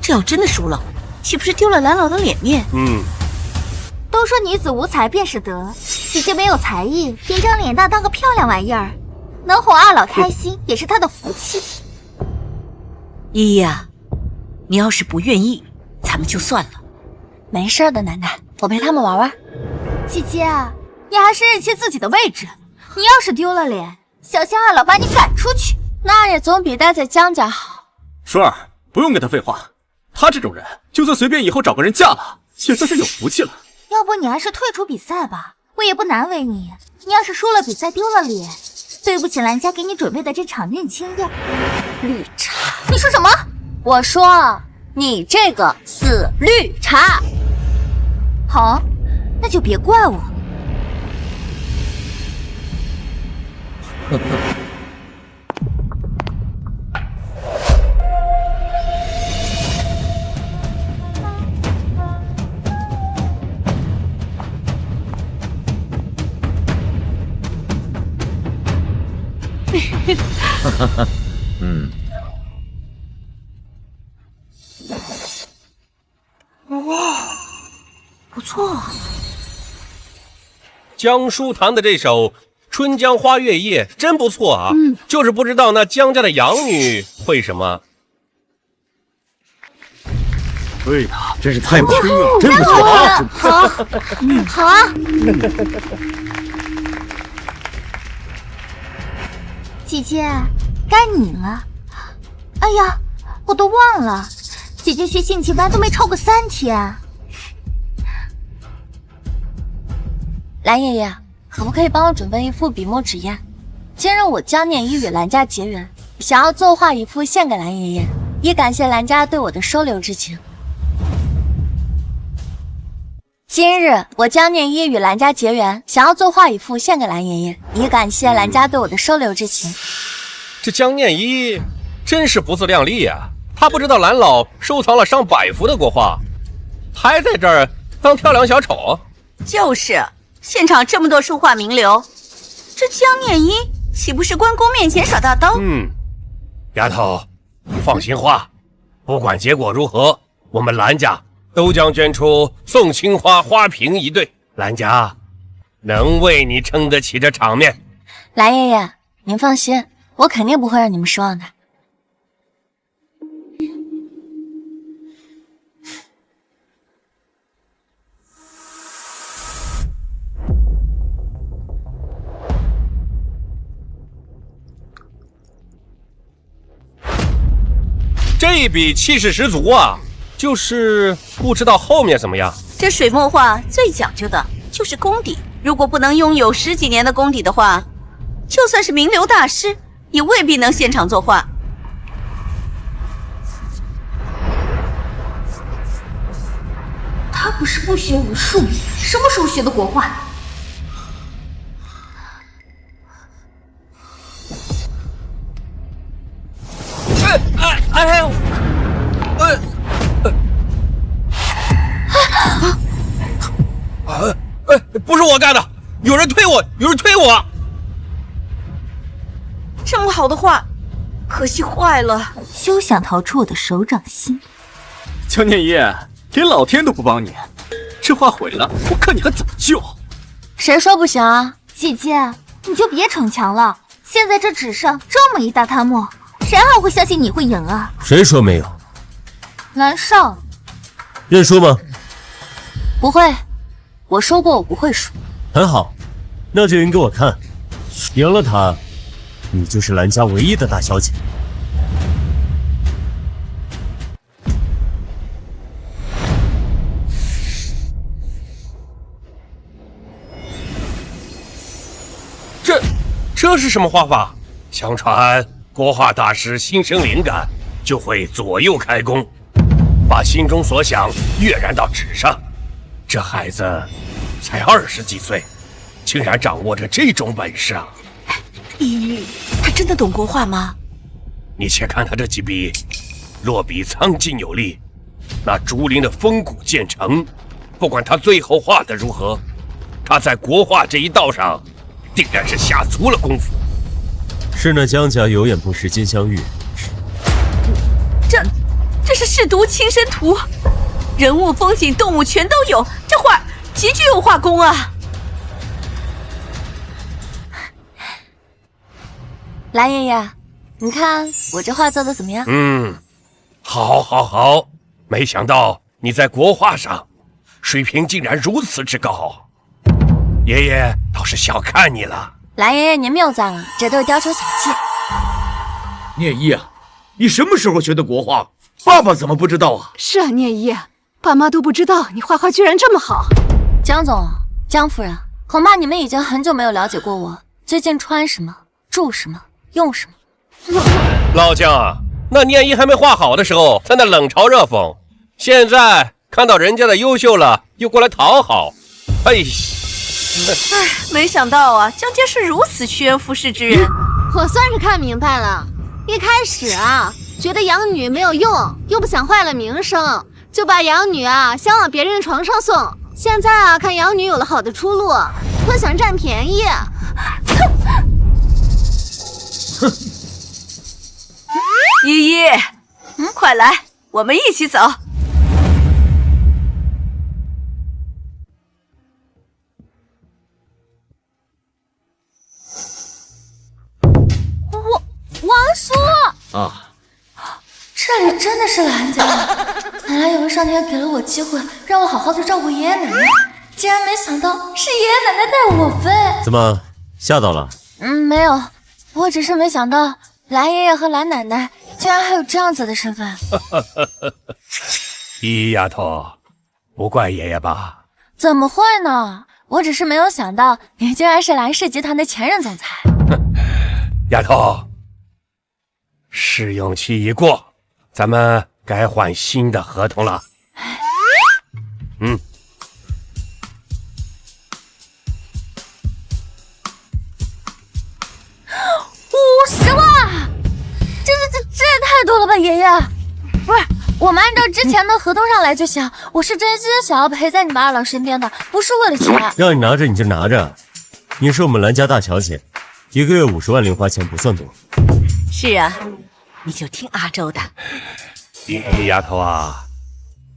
这要真的输了，岂不是丢了蓝老的脸面？都说女子无才便是德，姐姐没有才艺，凭张脸蛋当个漂亮玩意儿，能哄二老开心也是她的福气。依依啊，你要是不愿意，咱们就算了。没事的，奶奶，我陪他们玩玩。姐姐，你还是认清自己的位置，你要是丢了脸，小心二老把你赶出去。那也总比待在江家好。舒儿，不用跟他废话，他这种人，就算随便以后找个人嫁了，也算是有福气了。要不你还是退出比赛吧，我也不难为你。你要是输了比赛丢了脸，对不起蓝家给你准备的这场认亲宴。绿茶？你说什么？我说你这个死绿茶。好，那就别怪我。不错啊。江疏弹的这首《春江花月夜》真不错啊，就是不知道那江家的养女会什么。对呀，真是太棒了，真不错啊！好，好啊！姐姐，该你了。哎呀，我都忘了，姐姐学兴趣班都没超过3天。蓝爷爷，可不可以帮我准备一副笔墨纸砚？今日我江念一与蓝家结缘，想要作画一幅献给蓝爷爷，以感谢蓝家对我的收留之情。今日我江念一与蓝家结缘，想要作画一幅献给蓝爷爷，以感谢蓝家对我的收留之情。这江念一真是不自量力啊！他不知道蓝老收藏了上百幅的国画，还在这儿当跳梁小丑。就是，现场这么多书画名流，这江念一岂不是关公面前耍大刀？丫头，放心话，不管结果如何，我们蓝家都将捐出宋青花花瓶一对，蓝家能为你撑得起这场面。蓝爷爷，您放心，我肯定不会让你们失望的。这一笔气势十足啊，就是不知道后面怎么样。这水墨画最讲究的就是功底，如果不能拥有10几年的功底的话，就算是名流大师，也未必能现场作画。他不是不学无术，什么时候学的国画？不是我干的，有人推我，有人推我。这么好的画，可惜坏了。休想逃出我的手掌心！江念一，连老天都不帮你，这画毁了，我看你还怎么救？谁说不行啊？姐姐，你就别逞强了。现在这纸上这么一大滩墨，谁还会相信你会赢啊？谁说没有？蓝少，认输吗？不会，我说过我不会输。很好，那就赢给我看。赢了他，你就是蓝家唯一的大小姐。这是什么画法？相传国画大师心生灵感，就会左右开弓，把心中所想跃然到纸上。这孩子才20几岁，竟然掌握着这种本事啊！咦，他真的懂国画吗？你且看他这几笔，落笔苍劲有力，那竹林的风骨渐成。不管他最后画的如何，他在国画这一道上定然是下足了功夫。是那江家有眼不识金镶玉。这是试读亲身图，人物、风景、动物全都有，这画极具有画功啊！蓝爷爷，你看我这画做的怎么样？好，没想到你在国画上水平竟然如此之高，爷爷倒是小看你了。蓝爷爷您谬赞了，这都是雕虫小技。念一啊，你什么时候学的国画？爸爸怎么不知道啊？是啊，念一，爸妈都不知道你画画居然这么好。江总、江夫人，恐怕你们已经很久没有了解过我最近穿什么、住什么、用什么。老江啊，那念一还没画好的时候，在那冷嘲热讽，现在看到人家的优秀了，又过来讨好，没想到啊，江家是如此趋炎附势之人。我算是看明白了，一开始啊，觉得养女没有用，又不想坏了名声，就把养女啊先往别人床上送。现在啊，看养女有了好的出路，又想占便宜。依依，快来，我们一起走。王叔啊，这里真的是蓝家，看来有人上天给了我机会，让我好好的照顾爷爷奶奶，竟然没想到是爷爷奶奶带我飞。怎么吓到了？没有，我只是没想到蓝爷爷和蓝奶奶竟然还有这样子的身份。依依丫头，不怪爷爷吧？怎么会呢？我只是没有想到你竟然是蓝氏集团的前任总裁。丫头，试用期一过，咱们该换新的合同了。50万，这也太多了吧，爷爷！不是，我们按照之前的合同上来就行。我是真心想要陪在你们二老身边的，不是为了钱。让你拿着你就拿着，你是我们蓝家大小姐，一个月50万零花钱不算多。是啊，你就听阿周的。依依丫头啊，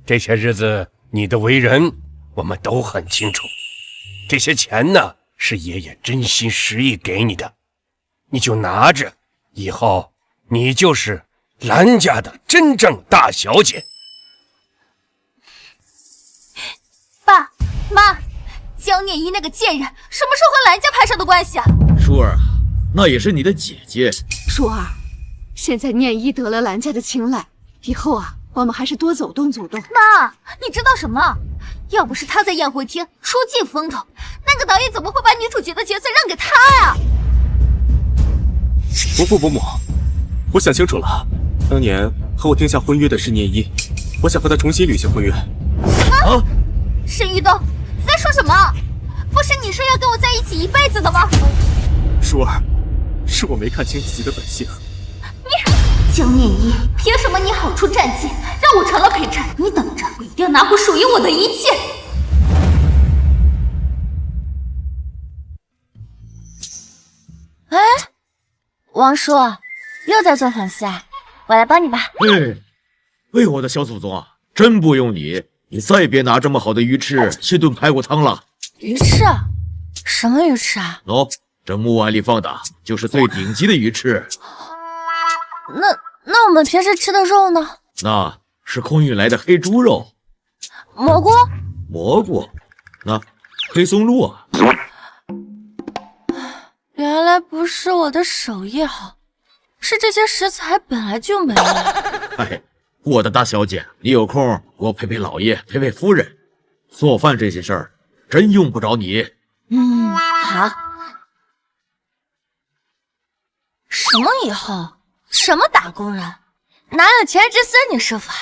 这些日子你的为人我们都很清楚，这些钱呢是爷爷真心实意给你的，你就拿着，以后你就是蓝家的真正大小姐。爸妈，江念一那个贱人什么时候和蓝家攀上的关系啊？舒儿啊，那也是你的姐姐。舒儿，现在念一得了蓝家的青睐，以后啊，我们还是多走动走动。妈，你知道什么？要不是他在宴会厅出尽风头，那个导演怎么会把女主角的角色让给他呀？伯父伯母，我想清楚了，当年和我定下婚约的是聂一，我想和他重新履行婚约。什么？沈玉东，你在说什么？不是你说要跟我在一起一辈子的吗？舒儿，是我没看清自己的本性。你江念一，凭什么你好处占尽，让我成了陪衬？你等着，我一定要拿回属于我的一切！哎，王叔又在做粉丝啊？我来帮你吧。哎，我的小祖宗啊，真不用你，你再别拿这么好的鱼翅去炖排骨汤了。鱼翅？什么鱼翅啊？喏，这木碗里放的就是最顶级的鱼翅。那我们平时吃的肉呢？那是空运来的黑猪肉。蘑菇？那黑松露啊。原来不是我的手艺好，是这些食材本来就没有。哎，我的大小姐，你有空给我陪陪老爷，陪陪夫人。做饭这些事儿真用不着你。好。什么以后？什么打工人？哪有全职孙女师傅啊？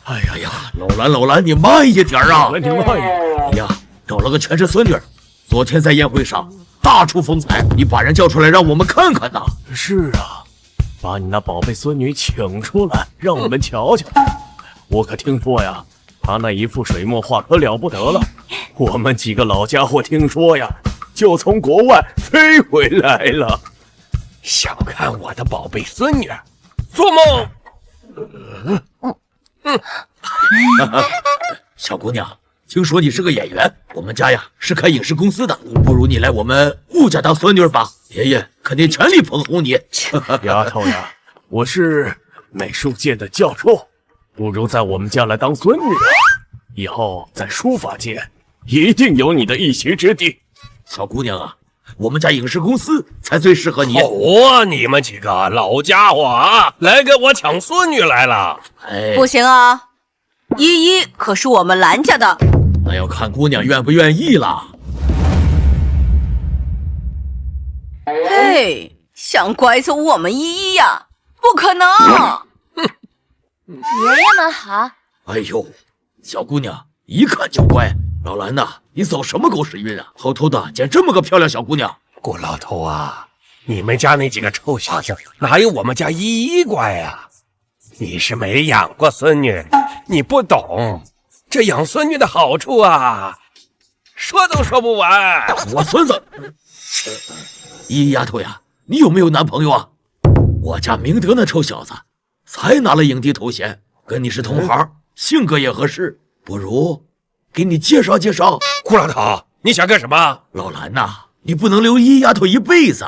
哎呀，老兰，你慢一点啊！你慢一点。你呀，找了个全职孙女，昨天在宴会上大出风采，你把人叫出来让我们看看呐。是啊，把你那宝贝孙女请出来，让我们瞧瞧。我可听说呀，她那一幅水墨画可了不得了。我们几个老家伙听说呀，就从国外飞回来了。想看我的宝贝孙女，做梦！小姑娘，听说你是个演员，我们家呀是开影视公司的，不如你来我们顾家当孙女吧，爷爷肯定全力捧红你。丫头呀，我是美术界的教授，不如在我们家来当孙女，以后在书法界一定有你的一席之地。小姑娘啊，我们家影视公司才最适合你。你们几个老家伙啊，来给我抢孙女来了！不行啊，依依可是我们兰家的。那要看姑娘愿不愿意了。嘿，想拐走我们依依呀？不可能！爷爷们好。哎呦，小姑娘一看就乖。老兰呐，你走什么狗屎运啊？偷偷的捡这么个漂亮小姑娘。顾老头啊，你们家那几个臭小子哪有我们家依依乖啊？你是没养过孙女，你不懂这养孙女的好处啊，说都说不完。我孙子，依依丫头呀，你有没有男朋友啊？我家明德那臭小子才拿了影帝头衔，跟你是同行，性格也合适，不如给你介绍介绍。顾老头，你想干什么？老兰呐，你不能留依依丫头一辈子，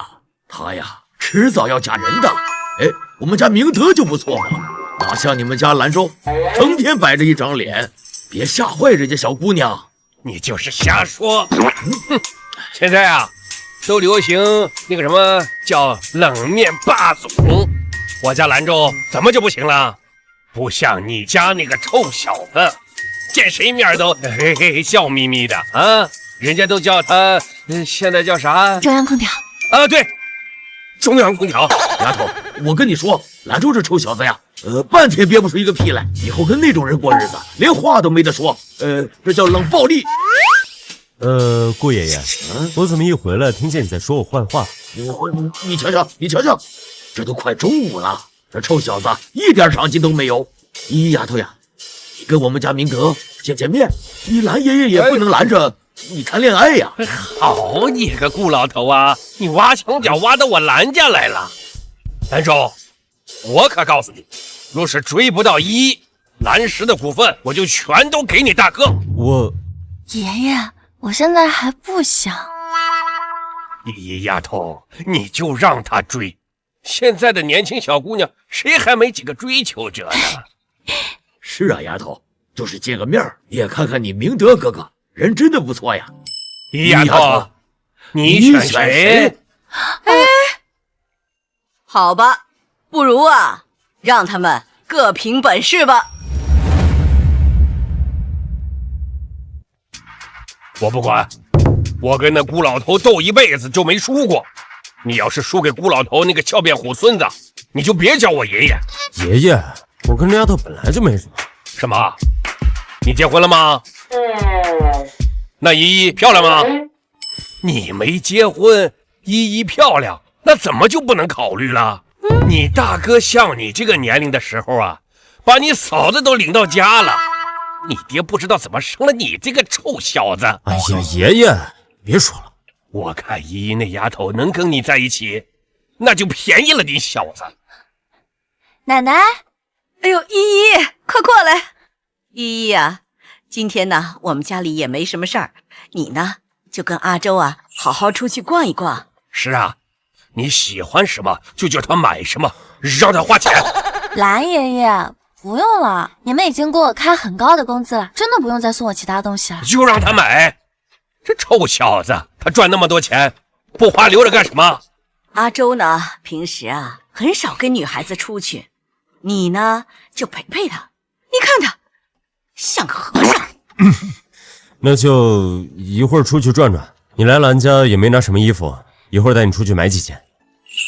她呀迟早要嫁人的。哎，我们家明德就不错嘛，哪像你们家兰州，成天摆着一张脸，别吓坏人家小姑娘。你就是瞎说。现在啊，都流行那个什么叫冷面霸总，我家兰州怎么就不行了？不像你家那个臭小子，见谁面都嘿嘿笑眯眯的啊！人家都叫他现在叫啥？中央空调啊，对，中央空调。丫头，我跟你说，兰州这臭小子呀，半天憋不出一个屁来，以后跟那种人过日子，连话都没得说。这叫冷暴力。顾爷爷，我怎么一回来听见你在说我坏话？你瞧瞧，这都快中午了，这臭小子一点长进都没有。依依丫头呀，你跟我们家明德见面，你兰爷爷也不能拦着你谈恋爱呀。好你个顾老头啊，你挖墙脚挖到我兰家来了。兰州，我可告诉你，若是追不到依依，兰氏的股份我就全都给你大哥。爷爷，我现在还不想。依依丫头，你就让他追。现在的年轻小姑娘，谁还没几个追求者呢？是啊，丫头，就是见个面你也看看你明德哥哥，人真的不错呀。依依丫头，你选谁？好吧，不如啊，让他们各凭本事吧。我不管，我跟那孤老头斗一辈子就没输过。你要是输给孤老头那个翘辫虎孙子，你就别叫我爷爷。爷爷，我跟那丫头本来就没什么。什么？你结婚了吗？那依依漂亮吗？你没结婚，依依漂亮，那怎么就不能考虑了？你大哥像你这个年龄的时候啊，把你嫂子都领到家了，你爹不知道怎么生了你这个臭小子。哎呀，爷爷，别说了。我看依依那丫头能跟你在一起，那就便宜了你小子。奶奶，哎呦，依依，快过来！依依呀，今天呢，我们家里也没什么事儿，你呢就跟阿周啊好好出去逛一逛。是啊，你喜欢什么就叫他买什么，让他花钱。蓝爷爷，不用了，你们已经给我开很高的工资了，真的不用再送我其他东西了。就让他买。这臭小子，他赚那么多钱，不花留着干什么？阿周呢，平时啊很少跟女孩子出去，你呢就陪陪他。你看他像个和尚。那就一会儿出去转转。你来兰家也没拿什么衣服，一会儿带你出去买几件。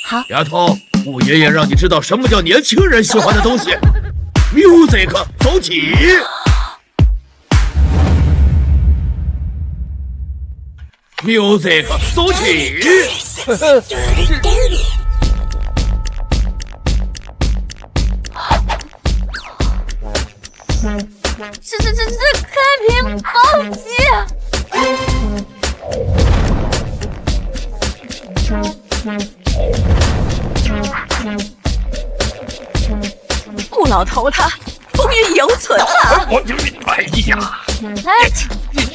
好，丫头，顾爷爷让你知道什么叫年轻人喜欢的东西。Music， 走起！Music， 走起！这开瓶暴击！顾老头他风韵犹存啊！哎呀！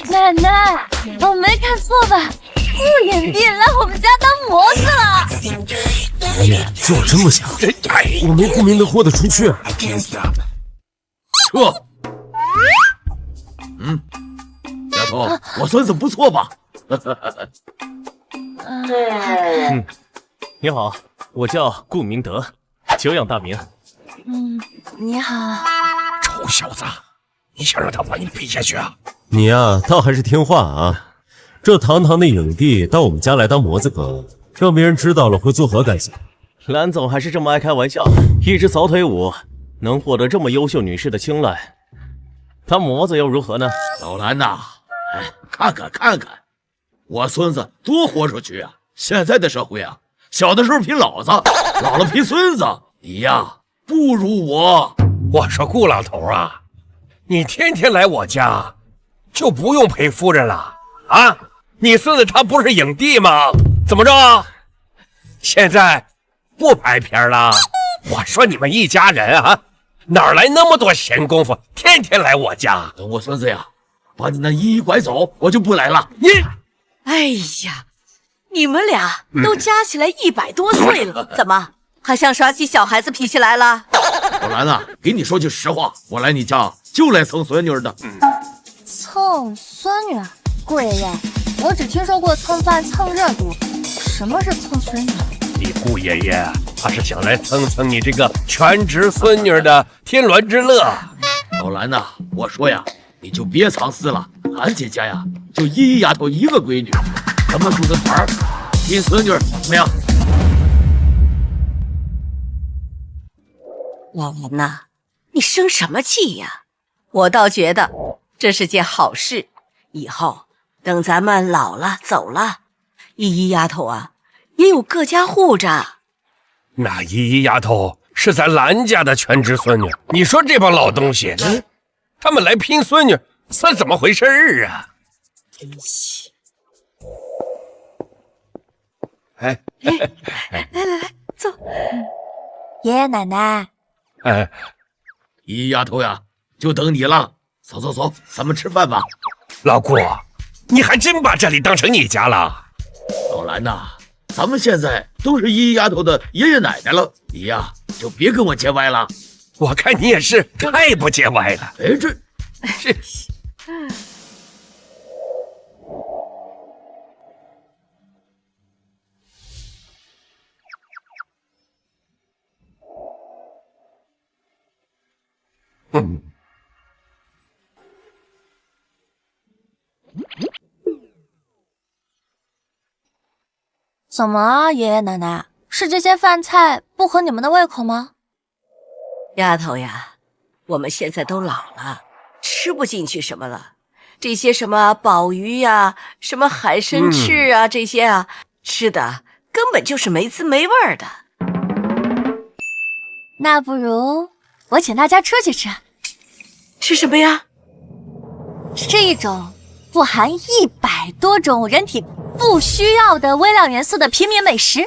奶奶，我没看错吧？顾影帝来我们家当模子了。爷爷，就我真不行，我没顾明德豁得出去。撤。丫头，我孙子不错吧？你好，我叫顾明德，久仰大名。你好。臭小子，你想让他把你比下去啊？你呀，倒还是听话啊。这堂堂的影帝到我们家来当模子哥，让别人知道了会作何感想？蓝总还是这么爱开玩笑，一支扫腿舞能获得这么优秀女士的青睐，当模子又如何呢？老蓝呐，看看，我孙子多豁出去啊！现在的社会啊，小的时候拼老子，老了拼孙子，你呀不如我。我说顾老头啊，你天天来我家，就不用陪夫人了啊？你孙子他不是影帝吗？怎么着？现在不拍片了？我说你们一家人啊，哪来那么多闲工夫，天天来我家？等我孙子呀把你那依依拐走，我就不来了。你，哎呀，你们俩都加起来100多岁了，怎么还像耍起小孩子脾气来了？老蓝呐，给你说句实话，我来你家就来蹭孙女的。蹭孙女？顾爷爷，我只听说过蹭饭蹭热度，什么是蹭孙女？你顾爷爷他是想来蹭蹭你这个全职孙女的天伦之乐。老蓝呐，我说呀，你就别藏私了，俺姐家呀就依依丫头一个闺女，咱们组个团儿拼孙女怎么样？老蓝呐，你生什么气呀？我倒觉得这是件好事。以后等咱们老了走了，依依丫头啊也有各家户着。那依依丫头是咱蓝家的全职孙女，你说这帮老东西，他们来拼孙女，算怎么回事啊？哎，来，坐。爷爷奶奶，依依丫头呀，就等你了。走，咱们吃饭吧。老顾，你还真把这里当成你家了？老蓝呐，咱们现在都是依依丫头的爷爷奶奶了，你呀就别跟我结歪了。我看你也是太不结歪了。哎，这怎么啊，爷爷奶奶？是这些饭菜不合你们的胃口吗？丫头呀，我们现在都老了，吃不进去什么了。这些什么鲍鱼呀、什么海参翅啊，这些啊，吃的根本就是没滋没味儿的。那不如我请大家出去吃。吃什么呀？是一种富含100多种人体不需要的微量元素的平民美食。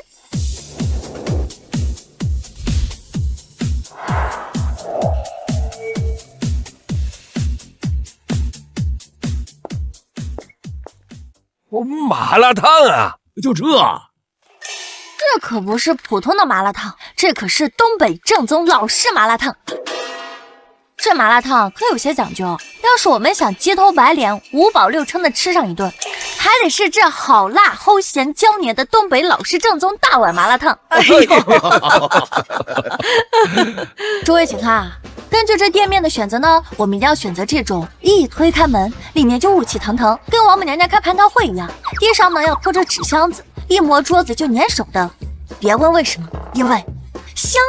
麻辣烫啊！就这？这可不是普通的麻辣烫，这可是东北正宗老式麻辣烫。这麻辣烫可有些讲究，要是我们想鸡头白脸、5饱6撑的吃上一顿，还得是这好辣齁咸椒黏的东北老式正宗大碗麻辣烫。哎呦！诸位请看啊，根据这店面的选择呢，我们一定要选择这种一推开门，里面就雾气腾腾，跟王母娘娘开蟠桃会一样。地上呢要铺着纸箱子，一摸桌子就粘手的。别问为什么，因为香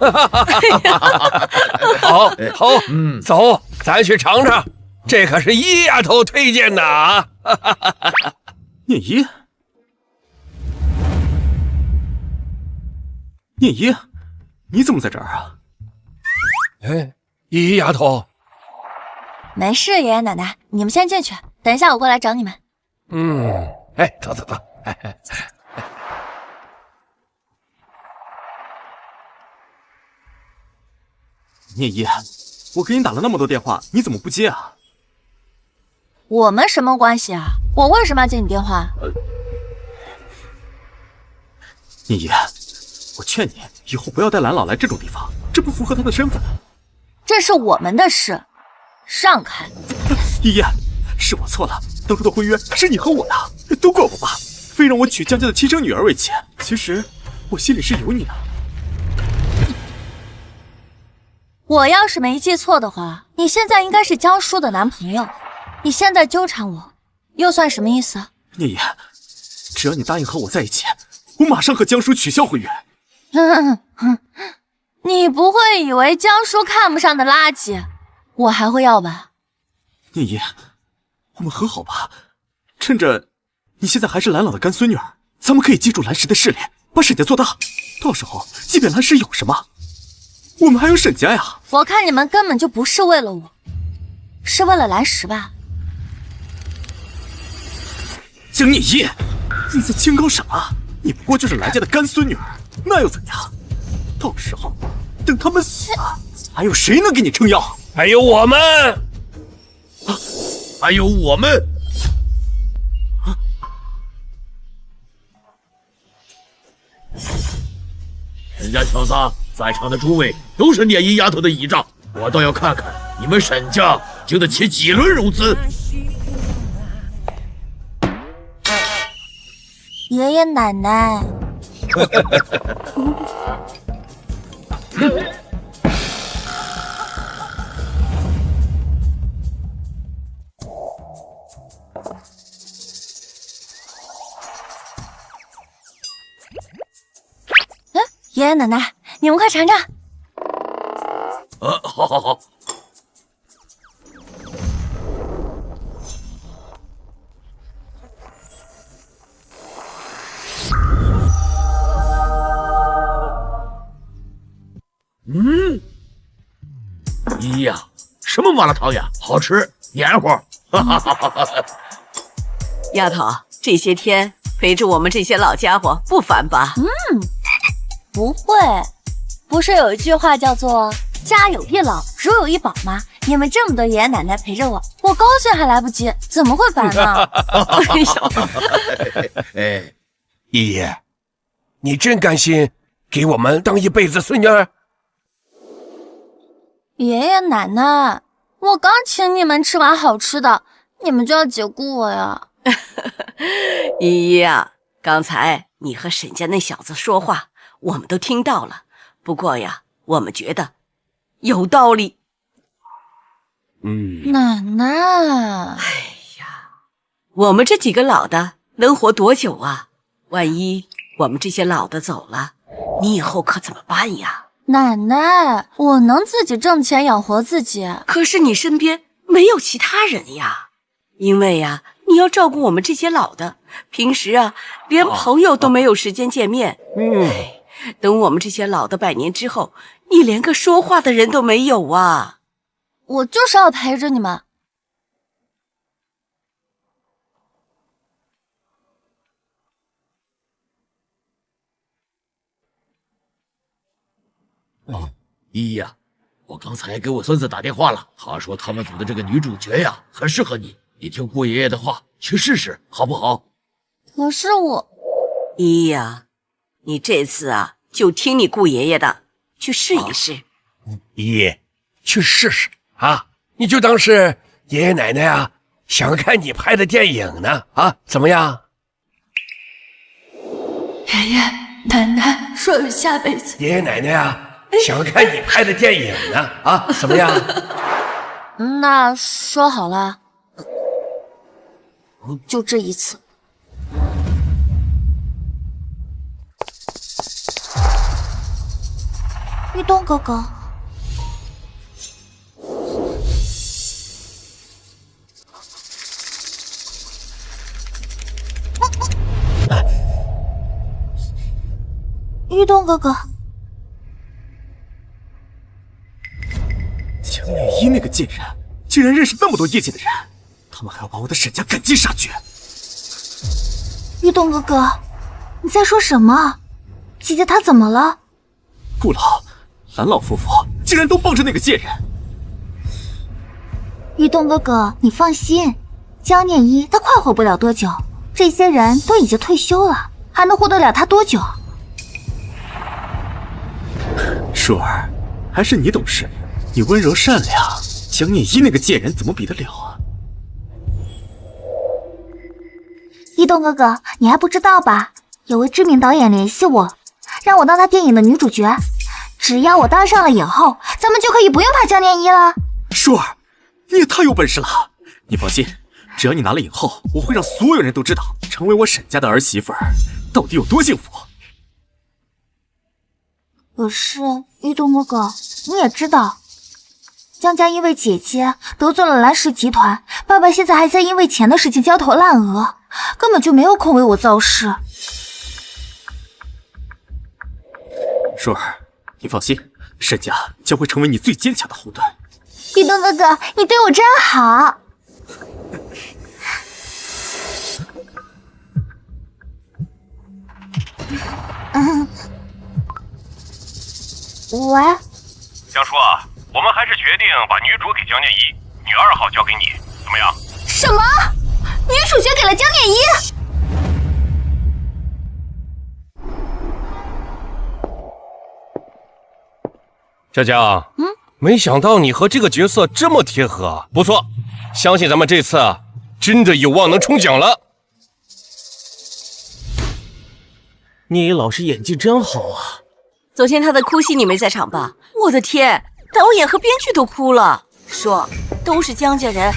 啊！好，走，咱去尝尝，这可是一丫头推荐的啊！聂姨，聂姨，你怎么在这儿啊？哎，一丫头，没事，爷爷奶奶，你们先进去，等一下我过来找你们。哎，走，哎，走。聂姨，我给你打了那么多电话，你怎么不接啊？我们什么关系啊？我为什么要接你电话？聂姨，我劝你以后不要带蓝老来这种地方，这不符合他的身份。这是我们的事，让开！爷爷，是我错了，当初的婚约是你和我的，都怪我爸，非让我娶江家的亲生女儿为妻。其实我心里是有你的。我要是没记错的话，你现在应该是江叔的男朋友。你现在纠缠我，又算什么意思？聂爷，只要你答应和我在一起，我马上和江叔取消婚约。你不会以为江叔看不上的垃圾，我还会要吧？聂爷，我们和好吧，趁着你现在还是蓝老的干孙女儿，咱们可以记住蓝氏的势力，把沈家做大。到时候，即便蓝氏有什么，我们还有沈家呀！我看你们根本就不是为了我，是为了蓝石吧？江聂一，你在清高什么？你不过就是蓝家的干孙女儿，那又怎样？到时候等他们死了，还有谁能给你撑腰？还有我们，还有我们。人家小子，在场的诸位都是聂姨丫头的倚仗，我倒要看看你们沈家经得起几轮融资。爷爷奶奶，爷爷奶奶，你们快尝尝。好。咦呀，什么麻辣烫呀？好吃，黏糊。丫头，这些天陪着我们这些老家伙不烦吧？不会，不是有一句话叫做“家有一老，如有一宝”吗？你们这么多爷爷奶奶陪着我，我高兴还来不及，怎么会烦呢？哎，爷爷，你真甘心给我们当一辈子孙女儿？爷爷奶奶，我刚请你们吃完好吃的，你们就要解雇我呀？依依啊，刚才你和沈家那小子说话，我们都听到了。不过呀，我们觉得有道理。奶奶，我们这几个老的能活多久啊？万一我们这些老的走了，你以后可怎么办呀？奶奶，我能自己挣钱养活自己。可是你身边没有其他人呀，因为呀，你要照顾我们这些老的，平时啊，连朋友都没有时间见面。等我们这些老的100年之后，你连个说话的人都没有啊！我就是要陪着你们。依依呀，我刚才给我孙子打电话了，他说他们组的这个女主角呀，很适合你，你听顾爷爷的话去试试，好不好？可是我，依依呀，你这次啊，就听你顾爷爷的，去试一试。依依，去试试啊！你就当是爷爷奶奶啊想看你拍的电影呢啊，怎么样？爷爷奶奶说了下辈子。爷爷奶奶啊想看你拍的电影呢啊，怎么样？那说好了，就这一次。玉东哥哥，玉东哥哥，江念一那个贱人，竟然认识那么多业界的人，他们还要把我的沈家赶尽杀绝。玉东哥哥，你在说什么？姐姐她怎么了？顾老、蓝老夫妇竟然都帮着那个贱人。玉东哥哥，你放心，江念一他快活不了多久，这些人都已经退休了，还能活得了他多久？舒儿，还是你懂事，你温柔善良，江念一那个贱人怎么比得了啊？玉东哥哥，你还不知道吧？有位知名导演联系我，让我当他电影的女主角。只要我当上了影后，咱们就可以不用怕江念一了。舒儿，你也太有本事了！你放心，只要你拿了影后，我会让所有人都知道，成为我沈家的儿媳妇儿到底有多幸福。可是玉东哥哥，你也知道，江家因为姐姐得罪了蓝氏集团，爸爸现在还在因为钱的事情焦头烂额，根本就没有空为我造势。舒儿，你放心，沈家将会成为你最坚强的后盾。玉东哥哥，你对我真好。喂，江叔啊，我们还是决定把女主给江念一，女2号交给你，怎么样？什么？女主角给了江念一？佳佳，没想到你和这个角色这么贴合，不错，相信咱们这次真的有望能冲奖了。聂老师演技真好啊！昨天他的哭戏你没在场吧？我的天，导演和编剧都哭了，说都是江家人。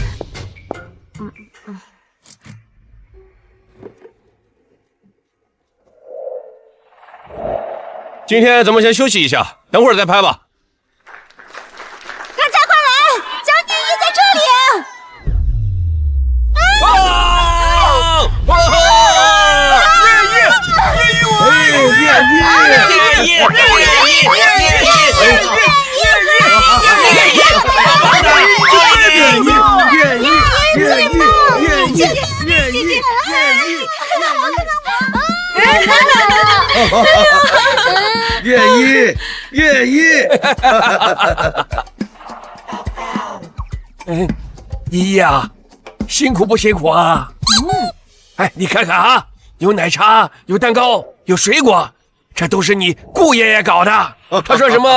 今天咱们先休息一下，等会儿再拍吧。大家快来，江念一在这里！愿意。依依呀，辛苦不辛苦啊？哎，你看看啊，有奶茶，有蛋糕，有水果，这都是你顾爷爷搞的。他说什么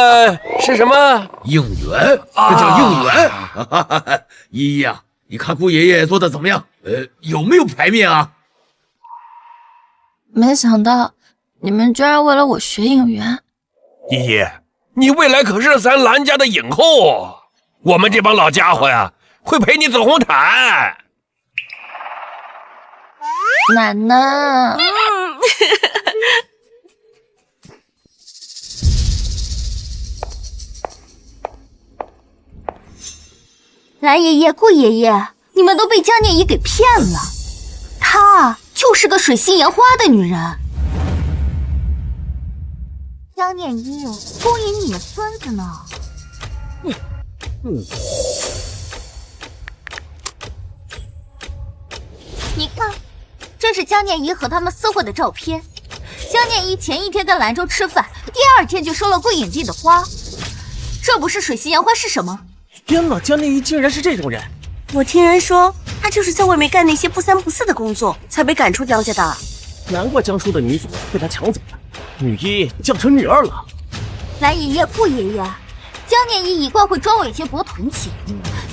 是什么应援？这叫应援。依依呀，你看顾爷爷做的怎么样？有没有排面啊？没想到你们居然为了我学应援。依依，你未来可是咱蓝家的影后，我们这帮老家伙呀，会陪你走红毯。奶奶，蓝爷爷、顾爷爷，你们都被江念一给骗了，她就是个水性杨花的女人。江念一勾引你们孙子呢。你看，这是江念一和他们私会的照片。江念一前一天跟兰州吃饭，第二天就收了顾影帝的花，这不是水性杨花是什么？天哪，江念一竟然是这种人！我听人说，他就是在外面干那些不三不四的工作，才被赶出江家的。难怪江叔的女主被他抢走了，女一降成女二了。蓝爷爷、顾爷爷，江念一一贯会装伪却博同情，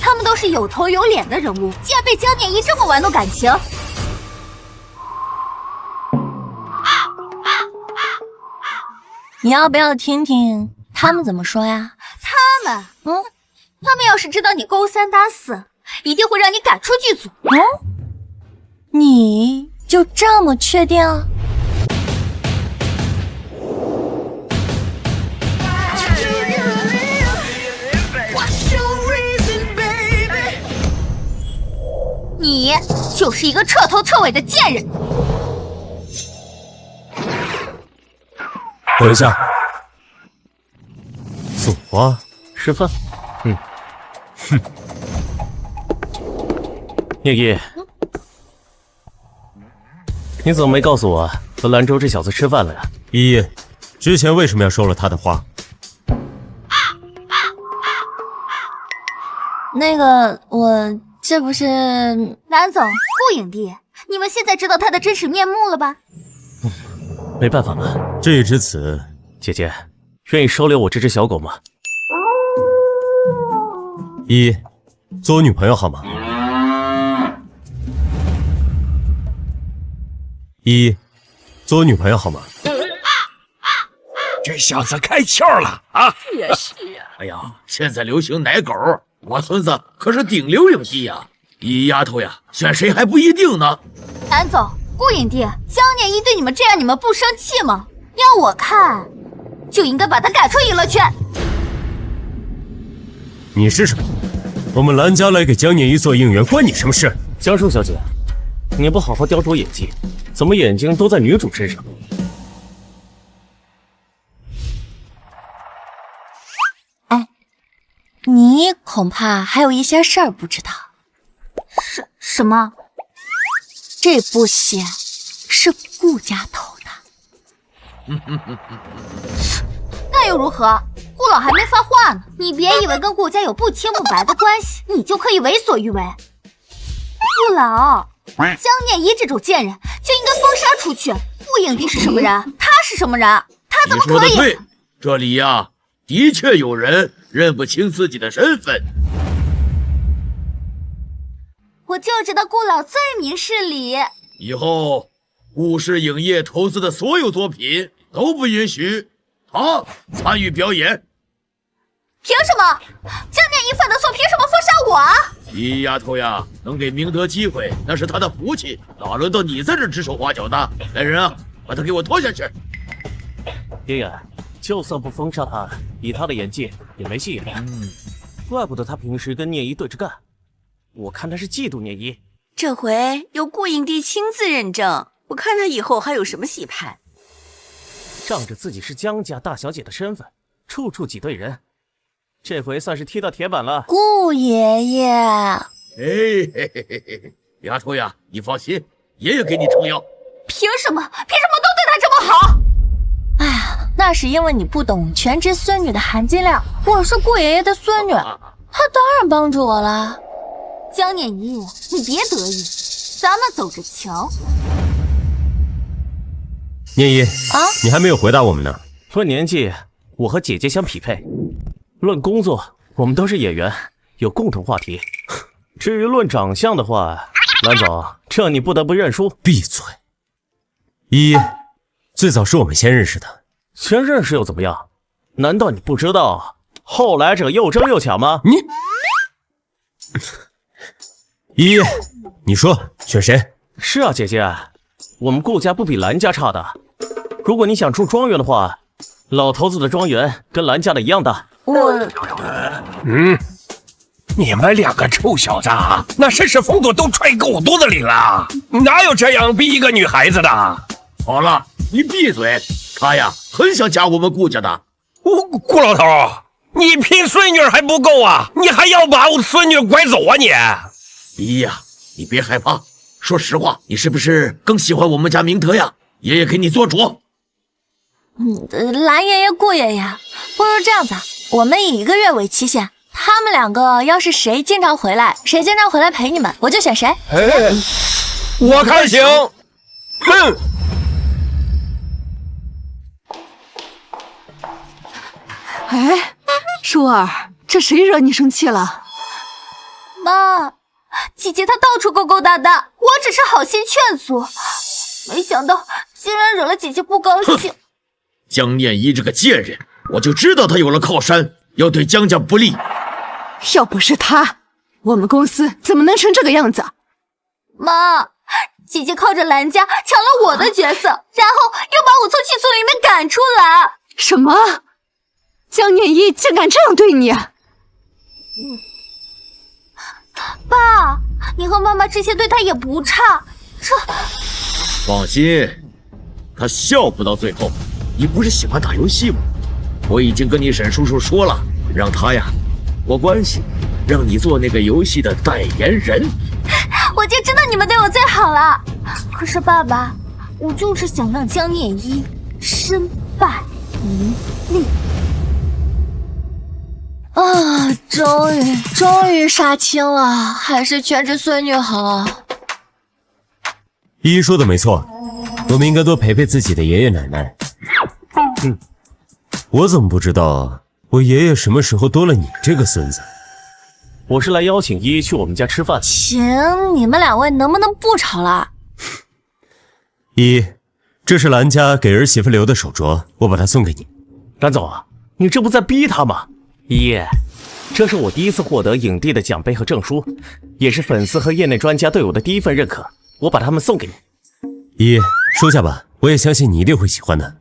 他们都是有头有脸的人物，竟然被江念一这么玩弄感情。你要不要听听他们怎么说呀？他们要是知道你勾三搭四，一定会让你赶出剧组。你就这么确定？你就是一个彻头彻尾的贱人。等一下，送花吃饭。聂一，你怎么没告诉我和兰州这小子吃饭了呀？依依，之前为什么要收了他的花？那个，我这不是……蓝总、顾影帝，你们现在知道他的真实面目了吧？没办法了，事已至此，姐姐，愿意收留我这只小狗吗？依依，做我女朋友好吗？依依，做我女朋友好吗？这小子开窍了啊！是啊是啊。哎呀，现在流行奶狗，我孙子可是顶流影帝呀！依依丫头呀，选谁还不一定呢。蓝总、顾影帝，江念一对你们这样，你们不生气吗？要我看，就应该把他赶出娱乐圈。你是什么？我们蓝家来给江念一做应援，关你什么事？江叔小姐，你不好好雕琢演技，怎么眼睛都在女主身上？哎，你恐怕还有一些事儿不知道。什么？这部戏是顾家投的。那又如何？顾老还没发话呢，你别以为跟顾家有不清不白的关系，你就可以为所欲为。顾老，江念一这种贱人就应该封杀出去。顾影帝是什么人？他是什么人？他怎么可以？你说的对，这里呀，的确有人认不清自己的身份。我就知道顾老最明事理。以后顾氏影业投资的所有作品都不允许他参与表演。凭什么？江念一犯的错，凭什么封杀我啊？依依丫头呀，能给明德机会，那是他的福气，哪轮到你在这指手画脚的？来人啊，把他给我拖下去！爷爷，就算不封杀他，以他的演技也没戏演。怪不得他平时跟聂一对着干，我看他是嫉妒聂一。这回有顾影帝亲自认证，我看他以后还有什么戏拍。仗着自己是江家大小姐的身份，处处挤兑人，这回算是踢到铁板了。顾爷爷，嘿嘿嘿嘿嘿，丫头呀，你放心，爷爷给你撑腰。凭什么？凭什么都对他这么好？哎呀，那是因为你不懂全职孙女的含金量。我是顾爷爷的孙女，他当然帮助我了。江念一，你别得意，咱们走着瞧。念一你还没有回答我们呢。论年纪，我和姐姐相匹配；论工作，我们都是演员，有共同话题。至于论长相的话，蓝总，这你不得不认输。闭嘴！依依，最早是我们先认识的。先认识又怎么样？难道你不知道后来者又争又抢吗？依依，你说选谁？是啊，姐姐，我们顾家不比蓝家差的。如果你想住庄园的话，老头子的庄园跟蓝家的一样大。你们两个臭小子，那绅士风度都揣狗肚子里了，哪有这样逼一个女孩子的？好了，你闭嘴！他呀，很想嫁我们顾家的。顾老头，你拼孙女还不够啊，你还要把我孙女拐走啊你？姨呀，你别害怕，说实话，你是不是更喜欢我们家明德呀？爷爷给你做主。蓝爷爷、顾爷爷，不如这样子，我们以1个月为期限，他们两个要是谁经常回来陪你们，我就选谁。我看行。哎，舒儿，这谁惹你生气了？妈，姐姐她到处勾勾搭搭，我只是好心劝阻，没想到竟然惹了姐姐不高兴。江念一这个贱人，我就知道他有了靠山，要对江家不利。要不是他，我们公司怎么能成这个样子？妈，姐姐靠着蓝家抢了我的角色，然后又把我从剧组里面赶出来。什么？江念一竟敢这样对你？爸，你和妈妈之前对他也不差，这……放心，他笑不到最后。你不是喜欢打游戏吗？我已经跟你沈叔叔说了，让他呀托关系，让你做那个游戏的代言人。我就知道你们对我最好了。可是爸爸，我就是想让江念一身败名裂。啊，终于杀青了，还是全职孙女好。依依说的没错，我们应该多陪陪自己的爷爷奶奶。我怎么不知道我爷爷什么时候多了你这个孙子？我是来邀请依依去我们家吃饭。行，你们2位能不能不吵了？依依，这是兰家给儿媳妇留的手镯，我把它送给你。兰总，你这不在逼他吗？依依，这是我第一次获得影帝的奖杯和证书，也是粉丝和业内专家对我的第一份认可，我把它们送给你。依依，收下吧，我也相信你一定会喜欢的。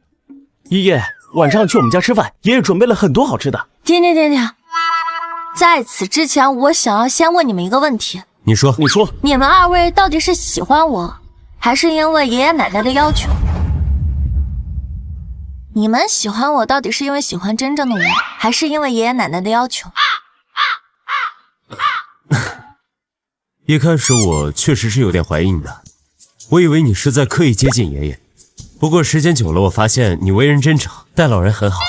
依依，晚上去我们家吃饭，爷爷准备了很多好吃的。停，在此之前，我想要先问你们一个问题。你说，你们2位到底是喜欢我，还是因为爷爷奶奶的要求？你们喜欢我，到底是因为喜欢真正的我，还是因为爷爷奶奶的要求？一开始我确实是有点怀疑你的，我以为你是在刻意接近爷爷。不过时间久了，我发现你为人真诚，待老人很好。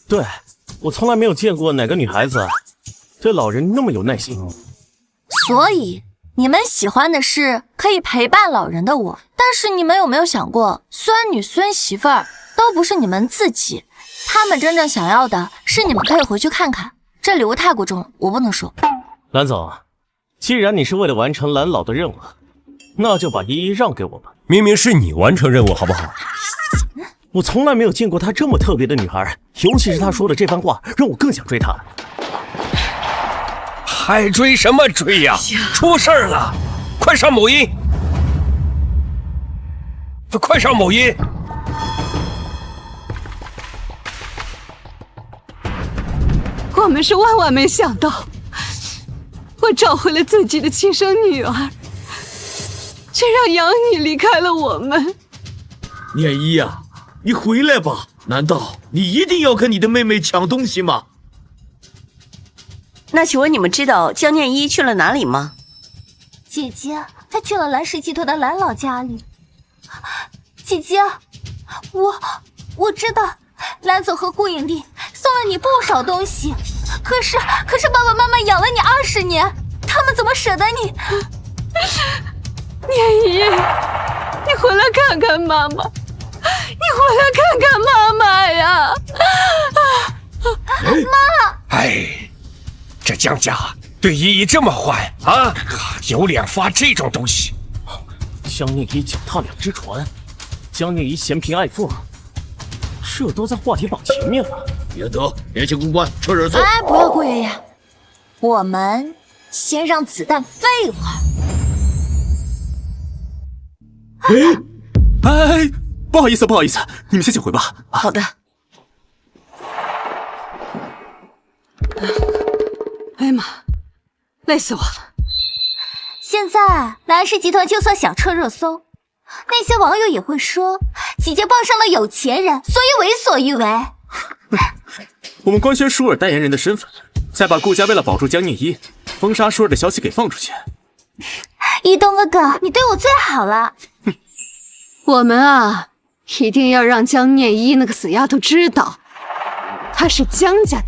对，我从来没有见过哪个女孩子对老人那么有耐心。所以你们喜欢的是可以陪伴老人的我，但是你们有没有想过，孙女孙媳妇儿都不是你们自己，他们真正想要的是你们可以回去看看。这礼物太过重，我不能收。蓝总，既然你是为了完成蓝老的任务，那就把依依让给我吧。明明是你完成任务好不好？我从来没有见过她这么特别的女孩，尤其是她说的这番话，让我更想追她。还追什么追呀？出事了！快上某音！快上某音！我们是万万没想到，我找回了自己的亲生女儿，却让养女离开了我们。念一呀，你回来吧！难道你一定要跟你的妹妹抢东西吗？那请问你们知道江念一去了哪里吗？姐姐，她去了蓝氏集团的蓝老家里。姐姐，我知道蓝总和顾影帝送了你不少东西，可是爸爸妈妈养了你20年，他们怎么舍得你？念一，你回来看看妈妈，你回来看看妈妈呀！妈！哎，这江家对依依这么坏啊，有脸发这种东西？江念一脚踏2只船，江念一嫌贫爱富，这都在话题榜前面了。别得，联系公关，车人送。哎，不要，顾爷爷，我们先让子弹飞一会儿。哎，不好意思，你们先回吧。好的。哎呀妈，累死我了。现在蓝氏集团就算想撤热搜，那些网友也会说姐姐傍上了有钱人，所以为所欲为。我们官宣舒尔代言人的身份，再把顾家为了保住江念一，封杀舒尔的消息给放出去。一东哥哥，你对我最好了。我们啊，一定要让江念一那个死丫头知道，她是江家的，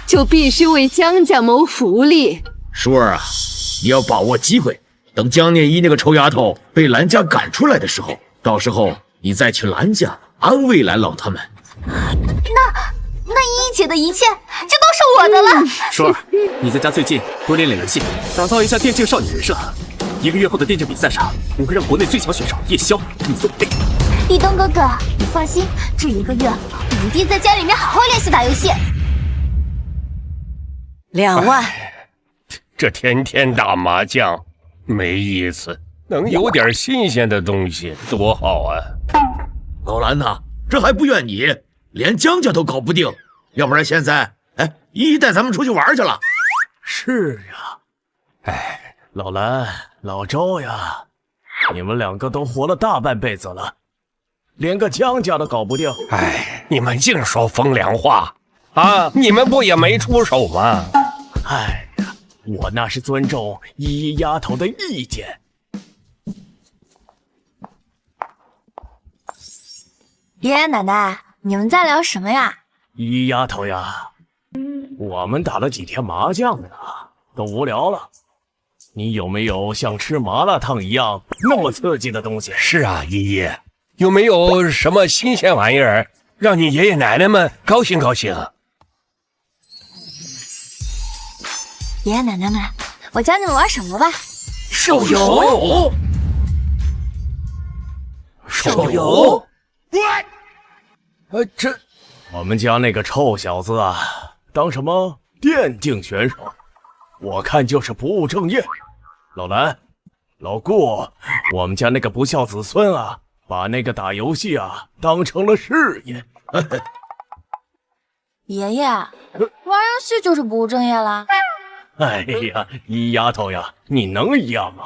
就必须为江家谋福利。舒儿啊，你要把握机会，等江念一那个臭丫头被蓝家赶出来的时候，到时候你再去蓝家安慰蓝老他们。那依依姐的一切就都是我的了。舒儿，你在家最近多练练游戏，打造一下电竞少女人设。1个月后的电竞比赛上，我会让国内最强选手叶宵给你做配。一东哥哥，你放心，这1个月我一定在家里面好好练习打游戏。2万，这天天打麻将没意思，能有点新鲜的东西多好啊！老蓝呐，这还不怨你，连江家都搞不定，要不然现在，依依带咱们出去玩去了。是呀，老蓝、老周呀，你们2个都活了大半辈子了，连个江家都搞不定。你们净说风凉话啊！你们不也没出手吗？哎呀，我那是尊重依依丫头的意见。爷爷奶奶，你们在聊什么呀？依依丫头呀，我们打了几天麻将呢，都无聊了。你有没有像吃麻辣烫一样那么刺激的东西？是啊，依依，有没有什么新鲜玩意儿，让你爷爷奶奶们高兴高兴？爷爷奶奶们，我教你们玩什么吧。手游。手游？这我们家那个臭小子啊，当什么电竞选手？我看就是不务正业。老蓝、老顾，我们家那个不孝子孙啊，把那个打游戏啊当成了事业。爷爷，玩游戏就是不务正业啦。哎呀，依丫头呀，你能一样吗？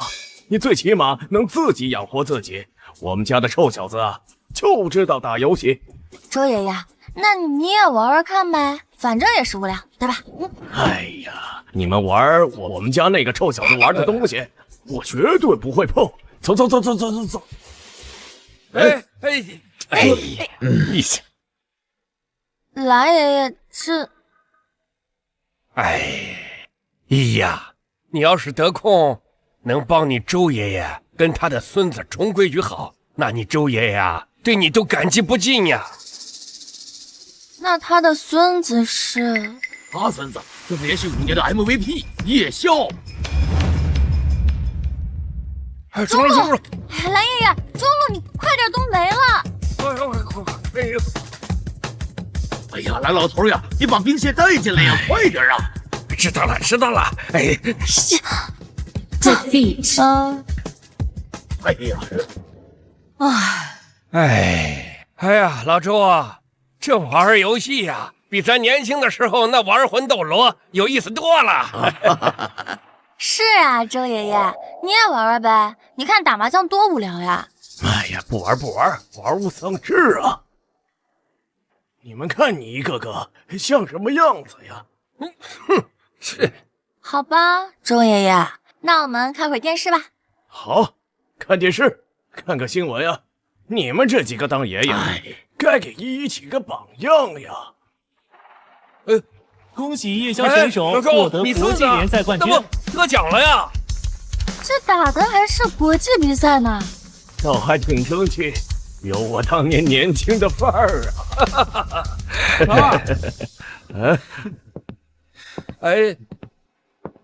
你最起码能自己养活自己。我们家的臭小子啊，就知道打游戏。周爷爷，那你也玩玩看呗，反正也是无聊，对吧？哎呀，你们玩我们家那个臭小子玩的东西，我绝对不会碰。走。蓝爷爷是……依依呀，你要是得空，能帮你周爷爷跟他的孙子重规矩好，那你周爷爷啊，对你都感激不尽呀。那他的孙子是？他孙子就是连续5年的 MVP 叶宵。中路，蓝爷爷，中路你快点，都没了。哎呀，蓝老头呀，你把兵线带进来呀，快点啊！知道了。哎呀，老周啊，这玩游戏呀，比咱年轻的时候那玩魂斗罗有意思多了。是啊，周爷爷，你也玩玩呗。你看打麻将多无聊呀。哎呀，不玩，玩物丧志啊！你们看你一个个像什么样子呀？是。好吧，周爷爷，那我们看会儿电视吧。好，看电视，看个新闻呀。你们这几个当爷爷，该给依依起个榜样呀。恭喜叶宵选手获得国际联赛冠军，得奖了呀！这打的还是国际比赛呢，倒还挺争气，有我当年年轻的范儿啊！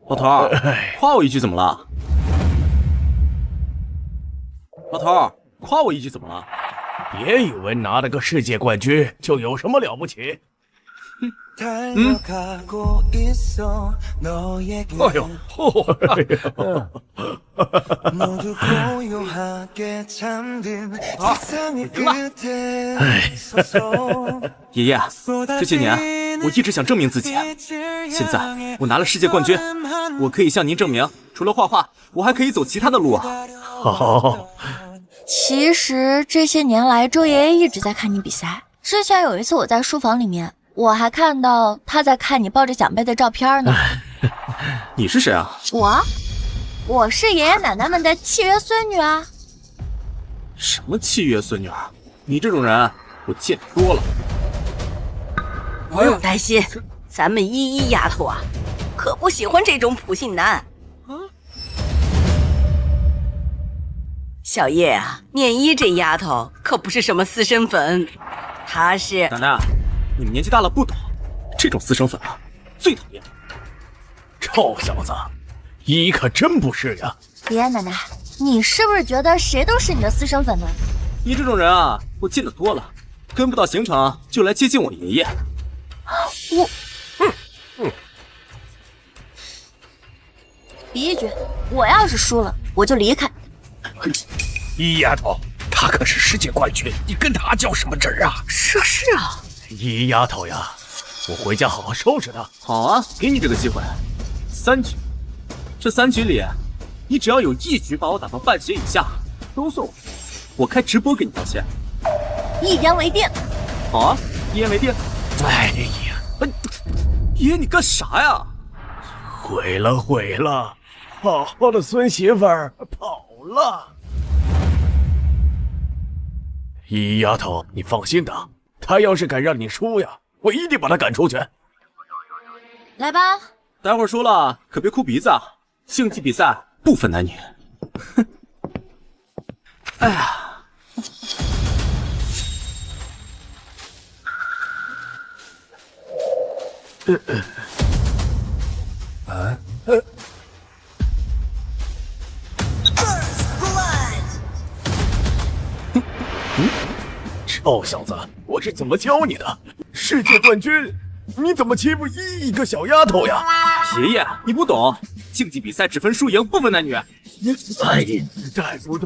老头儿，夸我一句怎么了？老头儿，夸我一句怎么了？别以为拿了个世界冠军就有什么了不起。哎呦，爷爷，这些年我一直想证明自己。现在我拿了世界冠军，我可以向您证明，除了画画，我还可以走其他的路啊！好，其实这些年来，周爷爷一直在看你比赛。之前有一次我在书房里面，我还看到他在看你抱着奖杯的照片呢。你是谁啊？我是爷爷奶奶们的契约孙女啊。什么契约孙女啊？你这种人我见多了。不用担心，咱们依依丫头啊，可不喜欢这种普信男。小叶啊，念一这丫头可不是什么私生粉，她是……奶奶，你们年纪大了不懂，这种私生粉啊，最讨厌。臭小子，依依可真不是呀！爷爷奶奶，你是不是觉得谁都是你的私生粉呢？你这种人啊，我见得多了，跟不到行程就来接近我爷爷。比一局，我要是输了，我就离开。依丫头，她可是世界冠军，你跟她较什么真儿啊？是啊，依丫头呀，我回家好好收拾她。好啊，给你这个机会，3局。这3局里，你只要有1局把我打到半血以下，都算我开直播给你道歉。一言为定。好啊，一言为定。哎呀，爷爷你干啥呀？毁了，好好的孙媳妇儿跑了。依依丫头，你放心的，他要是敢让你输呀，我一定把他赶出去。来吧，待会儿输了可别哭鼻子啊！竞技比赛不分男女。哎呀。臭小子，我是怎么教你的？世界冠军，你怎么欺负依依个小丫头呀？爷爷，你不懂，竞技比赛只分输赢，不分男女。哎，带不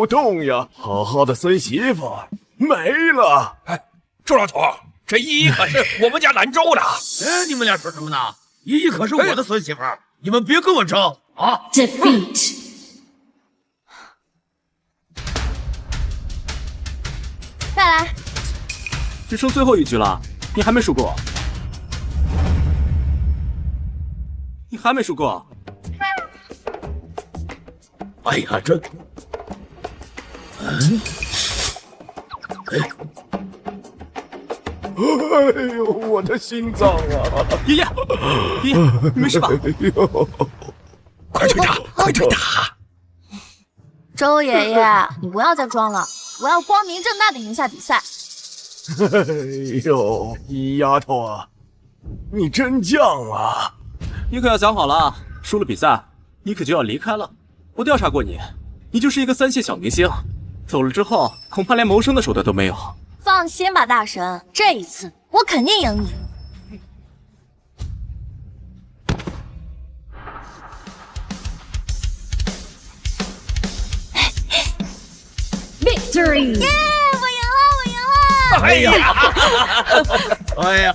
动呀！好好的孙媳妇没了。哎，周老头，这依依可是我们家兰州的。哎，你们俩说什么呢？依依可是我的孙媳妇，你们别跟我争啊 Defeat。再来，只剩最后1局了，你还没输过。哎呀，这，哎呦，我的心脏啊！爷爷，你没事吧？哎呦，快追他！周爷爷，你不要再装了，我要光明正大的赢下比赛。哎呦，依丫头啊，你真犟啊！你可要想好了，输了比赛，你可就要离开了。我调查过你，你就是一个3线小明星，走了之后恐怕连谋生的手段都没有。放心吧，大神，这一次我肯定赢你。Victory！ 耶，我赢了！哎呀，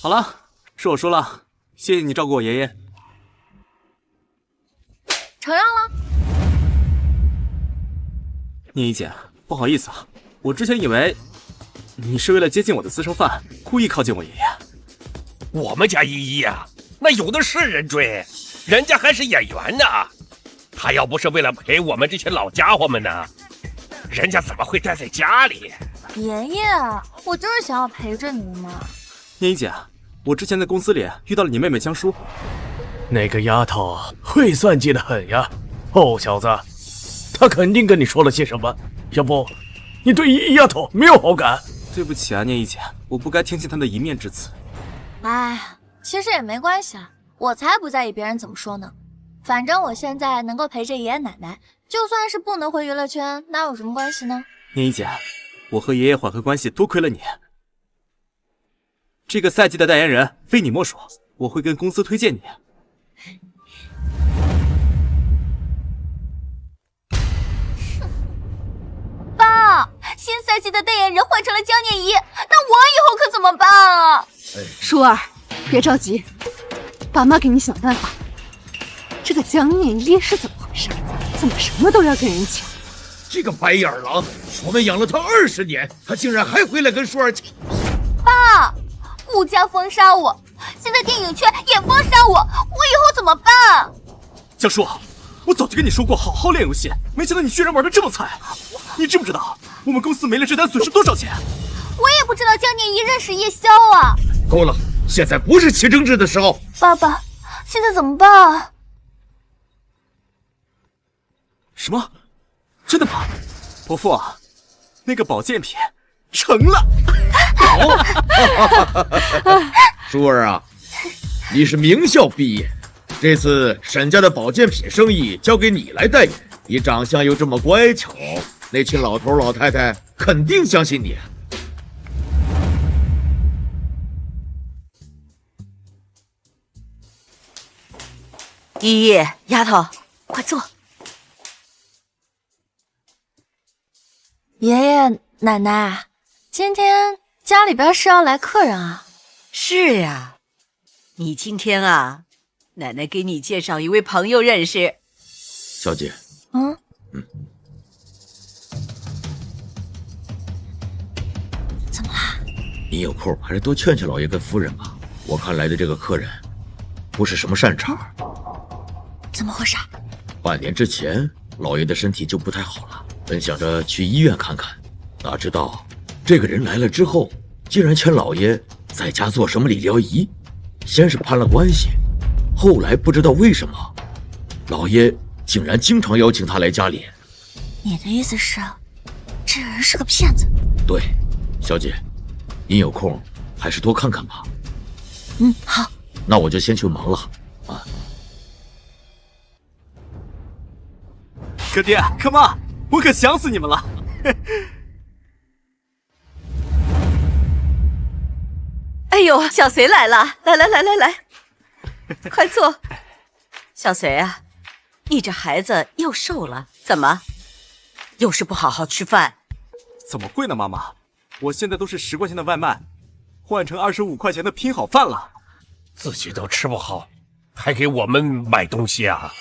好了，是我输了，谢谢你照顾我爷爷。承让了。念一姐，不好意思啊，我之前以为你是为了接近我的私生饭，故意靠近我爷爷。我们家依依啊，那有的是人追，人家还是演员呢。他要不是为了陪我们这些老家伙们呢，人家怎么会待在家里？爷爷，我就是想要陪着你嘛。念一姐，我之前在公司里遇到了你妹妹江疏，那个丫头会算计的很呀。臭小子，她肯定跟你说了些什么，要不你对依依丫头没有好感？对不起啊，念一姐，我不该听信她的一面之词。哎，其实也没关系啊，我才不在意别人怎么说呢。反正我现在能够陪着爷爷奶奶，就算是不能回娱乐圈，那有什么关系呢？念一姐，我和爷爷缓和关系多亏了你。这个赛季的代言人非你莫属，我会跟公司推荐你。爸，新赛季的代言人换成了江念怡，那我以后可怎么办啊？舒儿，别着急，爸妈给你想办法。这个江念一是怎么回事？怎么什么都要跟人抢？这个白眼狼，我们养了他20年，他竟然还回来跟舒儿抢。爸，顾家封杀我，现在电影圈也封杀我，我以后怎么办？江叔，我早就跟你说过好好练游戏，没想到你居然玩得这么菜。你知不知道我们公司没了这单损失多少钱？我也不知道江念一认识叶宵啊。够了，现在不是起争执的时候。爸爸，现在怎么办啊？什么？真的吗？伯父，那个保健品成了。舒儿啊，你是名校毕业，这次沈家的保健品生意交给你来代言，你长相又这么乖巧，那群老头老太太肯定相信你。依依，丫头，快坐。爷爷奶奶，今天家里边是要来客人啊？是呀，你今天啊，奶奶给你介绍一位朋友认识。小姐。怎么啦？你有空还是多劝劝老爷跟夫人吧。我看来的这个客人不是什么善茬。怎么回事？半年之前，老爷的身体就不太好了，本想着去医院看看，哪知道这个人来了之后，竟然劝老爷在家做什么理疗仪。先是攀了关系，后来不知道为什么，老爷竟然经常邀请他来家里。你的意思是，这人是个骗子？对，小姐，您有空还是多看看吧。好。那我就先去忙了啊。哥爹，哥妈，我可想死你们了。哎呦，小隋来了，来，快坐。小隋啊，你这孩子又瘦了，怎么？又是不好好吃饭？怎么会呢，妈妈？我现在都是10块钱的外卖，换成25块钱的拼好饭了。自己都吃不好，还给我们买东西啊？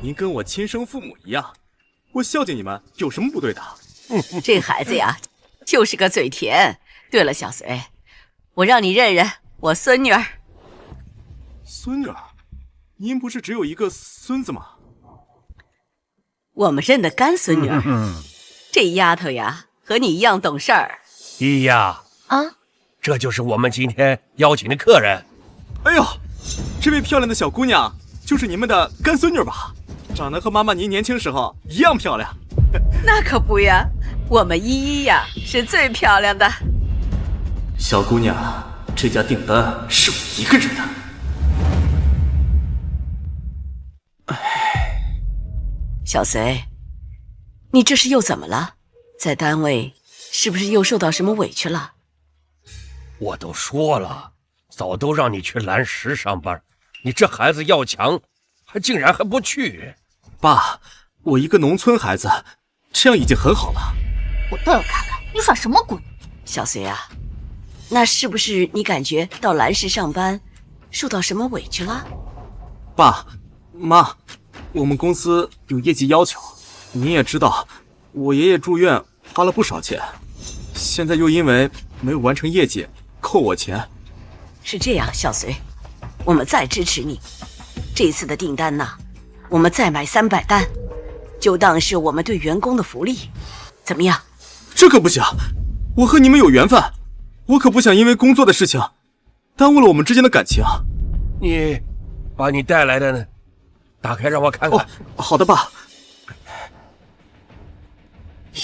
您跟我亲生父母一样，我孝敬你们有什么不对的？这孩子呀，就是个嘴甜。对了，小隋，我让你认认我孙女儿。孙女儿？您不是只有一个孙子吗？我们认的干孙女儿。这丫头呀，和你一样懂事儿。依依呀，这就是我们今天邀请的客人。哎呦，这位漂亮的小姑娘就是你们的干孙女吧？长得和妈妈您年轻时候一样漂亮。那可不呀，我们依依呀是最漂亮的。小姑娘，这家订单是我一个人的。小隋，你这是又怎么了？在单位是不是又受到什么委屈了？我都说了，早都让你去蓝石上班，你这孩子要强，竟然还不去。爸，我一个农村孩子，这样已经很好了。我倒要看看你耍什么鬼。小隋啊，那是不是你感觉到蓝石上班受到什么委屈了？爸妈，我们公司有业绩要求，您也知道，我爷爷住院花了不少钱，现在又因为没有完成业绩扣我钱。是这样，小隋，我们再支持你。这次的订单呢，我们再买300单，就当是我们对员工的福利，怎么样？这可不行，我和你们有缘分，我可不想因为工作的事情耽误了我们之间的感情。你把你带来的呢，打开让我看看。好的，爸。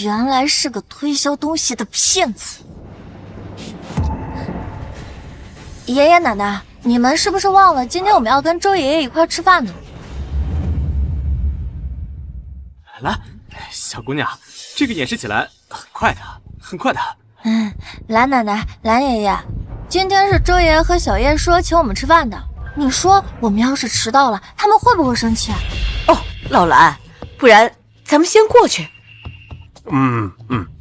原来是个推销东西的骗子。爷爷奶奶，你们是不是忘了今天我们要跟周爷爷一块吃饭呢？来，小姑娘，这个演示起来很快的，很快的。蓝奶奶，蓝爷爷，今天是周爷爷和小叶说请我们吃饭的。你说我们要是迟到了，他们会不会生气啊？哦，老蓝，不然咱们先过去。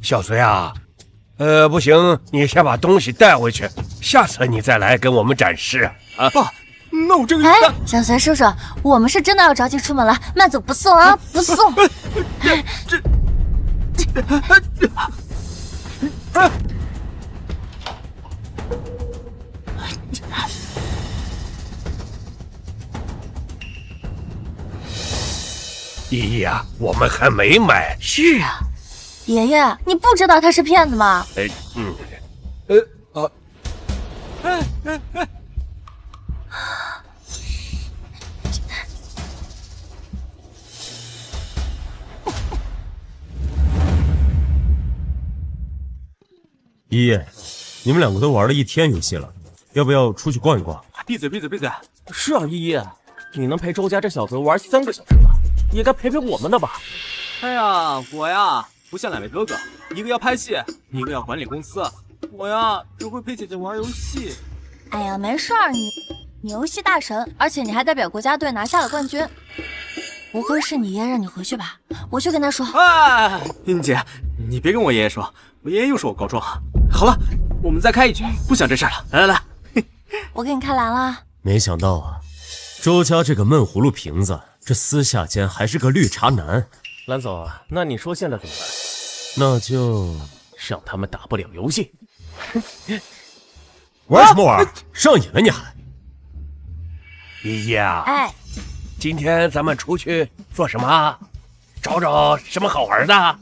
小隋啊，不行，你先把东西带回去，下次你再来跟我们展示啊。爸，那我这个……哎，小隋叔叔，我们是真的要着急出门了，慢走不送啊，不送。爷爷啊，我们还没买。是啊，爷爷，你不知道他是骗子吗？爷爷，你们两个都玩了一天游戏了，要不要出去逛一逛？闭嘴闭嘴闭嘴！是啊，依依，你能陪周家这小子玩3个小时了，也该陪陪我们的吧？哎呀，我呀不像2位哥哥，一个要拍戏，一个要管理公司，我呀只会陪姐姐玩游戏。哎呀，没事儿，你游戏大神，而且你还代表国家队拿下了冠军。不会是你爷爷让你回去吧？我去跟他说。哎，英姐，你别跟我爷爷说，我爷爷又说我告状。好了，我们再开一局，不想这事儿了。来来来，我给你开蓝了。没想到啊，周家这个闷葫芦瓶子，这私下间还是个绿茶男。蓝总，那你说现在怎么办？那就让他们打不了游戏。玩什么玩？上瘾了你还？爷爷啊，哎，今天咱们出去做什么？找找什么好玩的？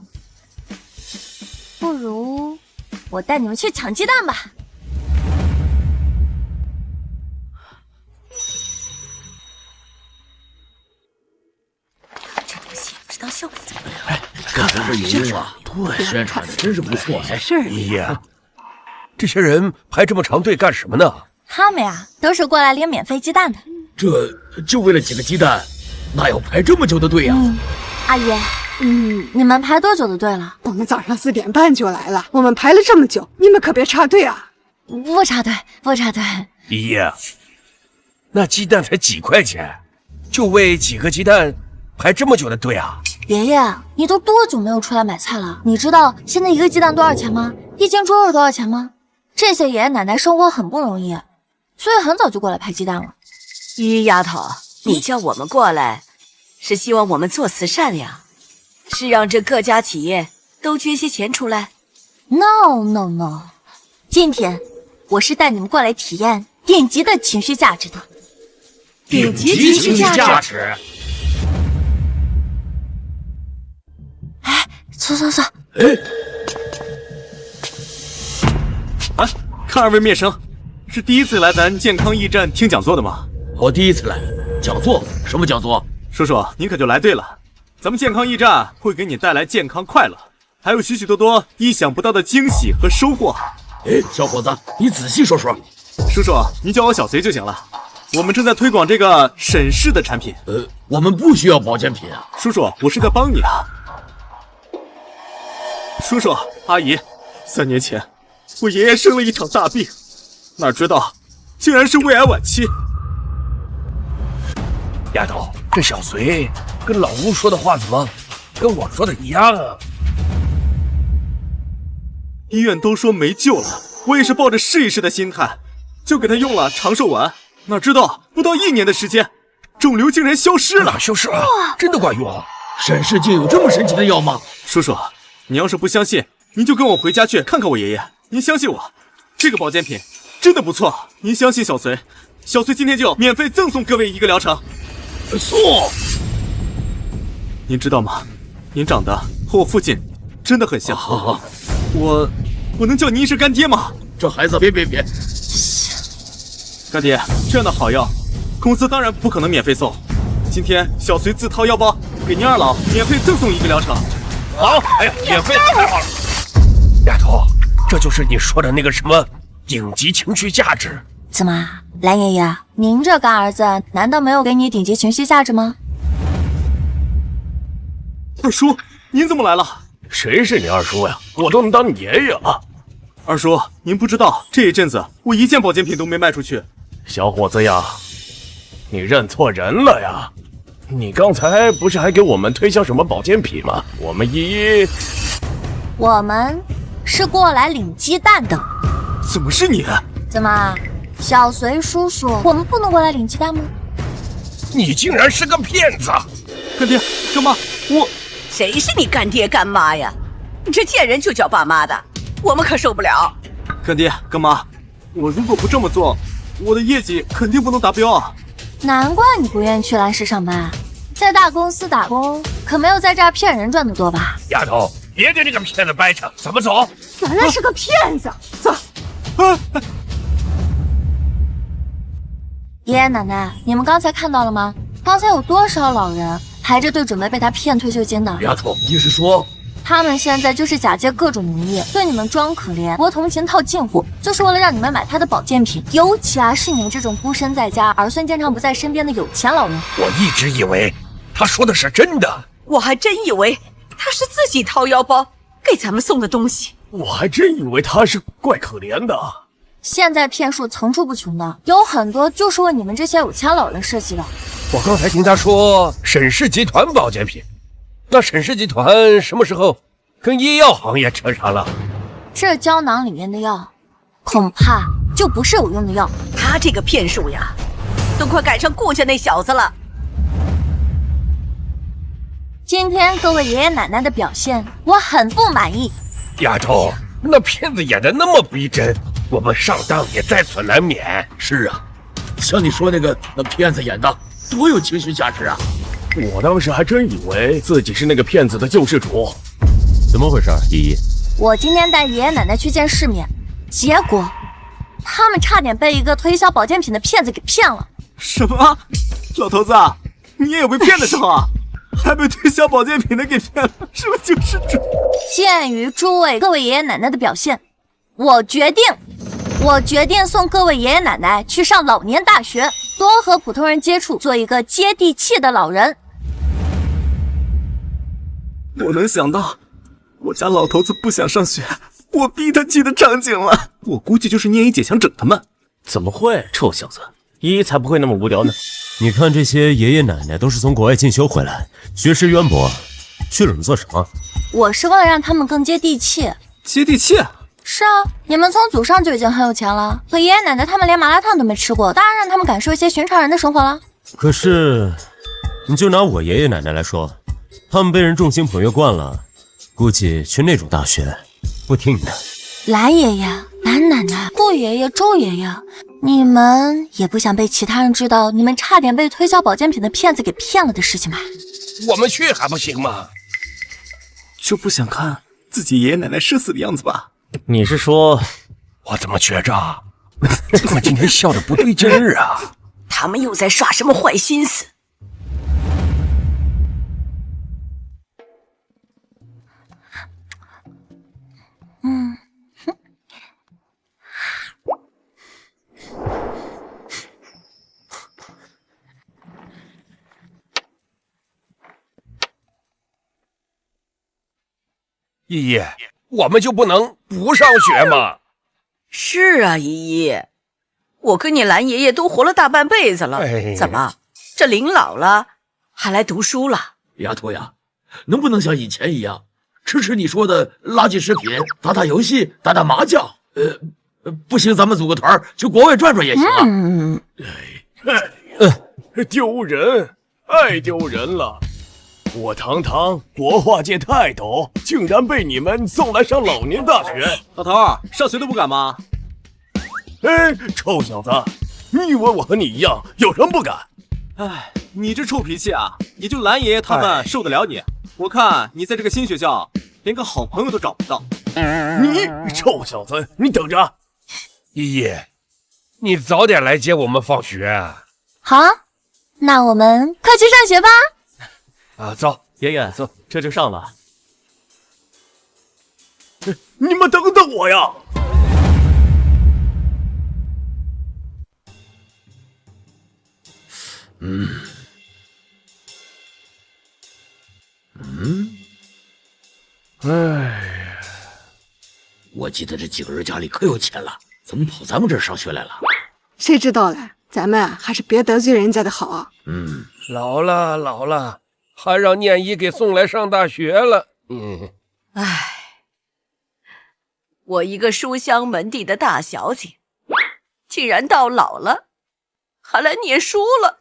不如我带你们去抢鸡蛋吧。这东西不知道效果怎么样。哎，看看这荧幕啊，对，宣传的真是不错哎。是爷爷，这些人排这么长队干什么呢？他们呀，都是过来领免费鸡蛋的。这就为了几个鸡蛋，哪有排这么久的队呀？阿姨，你们排多久的队了？我们早上4点半就来了，我们排了这么久，你们可别插队啊！不插队，不插队。爷爷，那鸡蛋才几块钱，就为几个鸡蛋排这么久的队啊？爷爷，你都多久没有出来买菜了？你知道现在一个鸡蛋多少钱吗？1斤猪肉多少钱吗？这些爷爷奶奶生活很不容易，所以很早就过来排鸡蛋了。依依丫头，你叫我们过来，是希望我们做慈善呀？是让这各家企业都捐些钱出来 ？No， 今天我是带你们过来体验顶级的情绪价值的。顶级情绪价值？哎，走。啊，看2位灭生，是第一次来咱健康驿站听讲座的吗？我第一次来，讲座？什么讲座？叔叔，您可就来对了。咱们健康驿站会给你带来健康快乐，还有许许多多意想不到的惊喜和收获。哎，小伙子，你仔细说说。叔叔，您叫我小隋就行了。我们正在推广这个沈氏的产品。我们不需要保健品啊。叔叔，我是在帮你啊。叔叔，阿姨，3年前我爷爷生了一场大病，哪知道竟然是胃癌晚期。丫头，这小隋跟老吴说的话怎么跟我说的一样啊？医院都说没救了，我也是抱着试一试的心态，就给他用了长寿丸。哪知道不到1年的时间，肿瘤竟然消失了！消失了，真的管用！沈氏竟有这么神奇的药吗？叔叔，你要是不相信，您就跟我回家去看看我爷爷。您相信我，这个保健品真的不错。您相信小隋，小隋今天就免费赠送各位1个疗程。送！您知道吗？您长得和我父亲真的很像。我能叫您一声干爹吗？这孩子别！干爹，这样的好药，公司当然不可能免费送。今天小隋自掏腰包给您2老免费赠送1个疗程。好，哎呀，免费太好了！丫头，这就是你说的那个什么顶级情绪价值？怎么，蓝爷爷，您这干儿子难道没有给你顶级情绪价值吗？二叔，您怎么来了？谁是你二叔呀？我都能当你爷爷了。二叔，您不知道，这一阵子我1件保健品都没卖出去。小伙子呀，你认错人了呀！你刚才不是还给我们推销什么保健品吗？我们依依我们是过来领鸡蛋的。怎么是你？怎么，小隋叔叔，我们不能过来领鸡蛋吗？你竟然是个骗子！干爹干妈，我谁是你干爹干妈呀？你这见人就叫爸妈的，我们可受不了。干爹干妈，我如果不这么做，我的业绩肯定不能达标啊！难怪你不愿意去蓝氏上班，在大公司打工可没有在这儿骗人赚的多吧？丫头，别跟这个骗子掰扯，怎么走？原来是个骗子，走。爷爷奶奶，你们刚才看到了吗？刚才有多少老人排着队准备被他骗退休金的？丫头，你是说他们现在就是假借各种名义对你们装可怜，博同情套近乎，就是为了让你们买他的保健品。尤其是你们这种孤身在家、儿孙经常不在身边的有钱老人。我一直以为他说的是真的，我还真以为他是自己掏腰包给咱们送的东西。我还真以为他是怪可怜的。现在骗术层出不穷的，有很多就是为你们这些有钱老人设计的。我刚才听他说沈氏集团保健品，那沈氏集团什么时候跟医药行业扯上了？这胶囊里面的药，恐怕就不是有用的药。他这个骗术呀，都快赶上顾家那小子了。今天各位爷爷奶奶的表现，我很不满意。丫头，那骗子演的那么逼真，我们上当也在所难免。是啊，像你说那骗子演的多有情绪价值啊！我当时还真以为自己是那个骗子的救世主。怎么回事，依依？我今天带爷爷奶奶去见世面，结果他们差点被一个推销保健品的骗子给骗了。什么？老头子，你也有被骗的时候啊？还被推销保健品的给骗了，是不是救世主？鉴于诸位各位爷爷奶奶的表现，我决定送各位爷爷奶奶去上老年大学，多和普通人接触，做一个接地气的老人。我能想到我家老头子不想上学，我逼他去的场景了。我估计就是聂姨姐想整他们。怎么会？臭小子，依依才不会那么无聊呢。你看这些爷爷奶奶都是从国外进修回来，学识渊博，去了你做什么？我是为了让他们更接地气。接地气？是啊，你们从祖上就已经很有钱了，可爷爷奶奶他们连麻辣烫都没吃过，当然让他们感受一些寻常人的生活了。可是，你就拿我爷爷奶奶来说，他们被人众星捧月惯了，估计去那种大学不听你的。蓝爷爷、蓝奶奶、顾爷爷、周爷爷，你们也不想被其他人知道你们差点被推销保健品的骗子给骗了的事情吧？我们去还不行吗？就不想看自己爷爷奶奶社死的样子吧？你是说，我怎么觉着他们今天笑得不对劲儿啊？他们又在耍什么坏心思？依依，我们就不能不上学吗？是啊，依依，我跟你蓝爷爷都活了大半辈子了，怎么这临老了还来读书了？丫头呀，能不能像以前一样，吃你说的垃圾食品，打打游戏，打打麻将？不行，咱们组个团去国外转转也行啊。丢人，太丢人了！我堂堂国画界泰斗，竟然被你们送来上老年大学。老头儿，上学都不敢吗？臭小子，你以为我和你一样有什么不敢？你这臭脾气啊，也就蓝爷爷他们受得了你。我看你在这个新学校连个好朋友都找不到。你臭小子，你等着！依依，你早点来接我们放学。好，那我们快去上学吧。走，爷爷，走，这就上了。你们等等我呀！我记得这几个人家里可有钱了，怎么跑咱们这儿上学来了？谁知道嘞？咱们还是别得罪人家的好啊。老了，还让念一给送来上大学了。我一个书香门第的大小姐，竟然到老了还来念书了。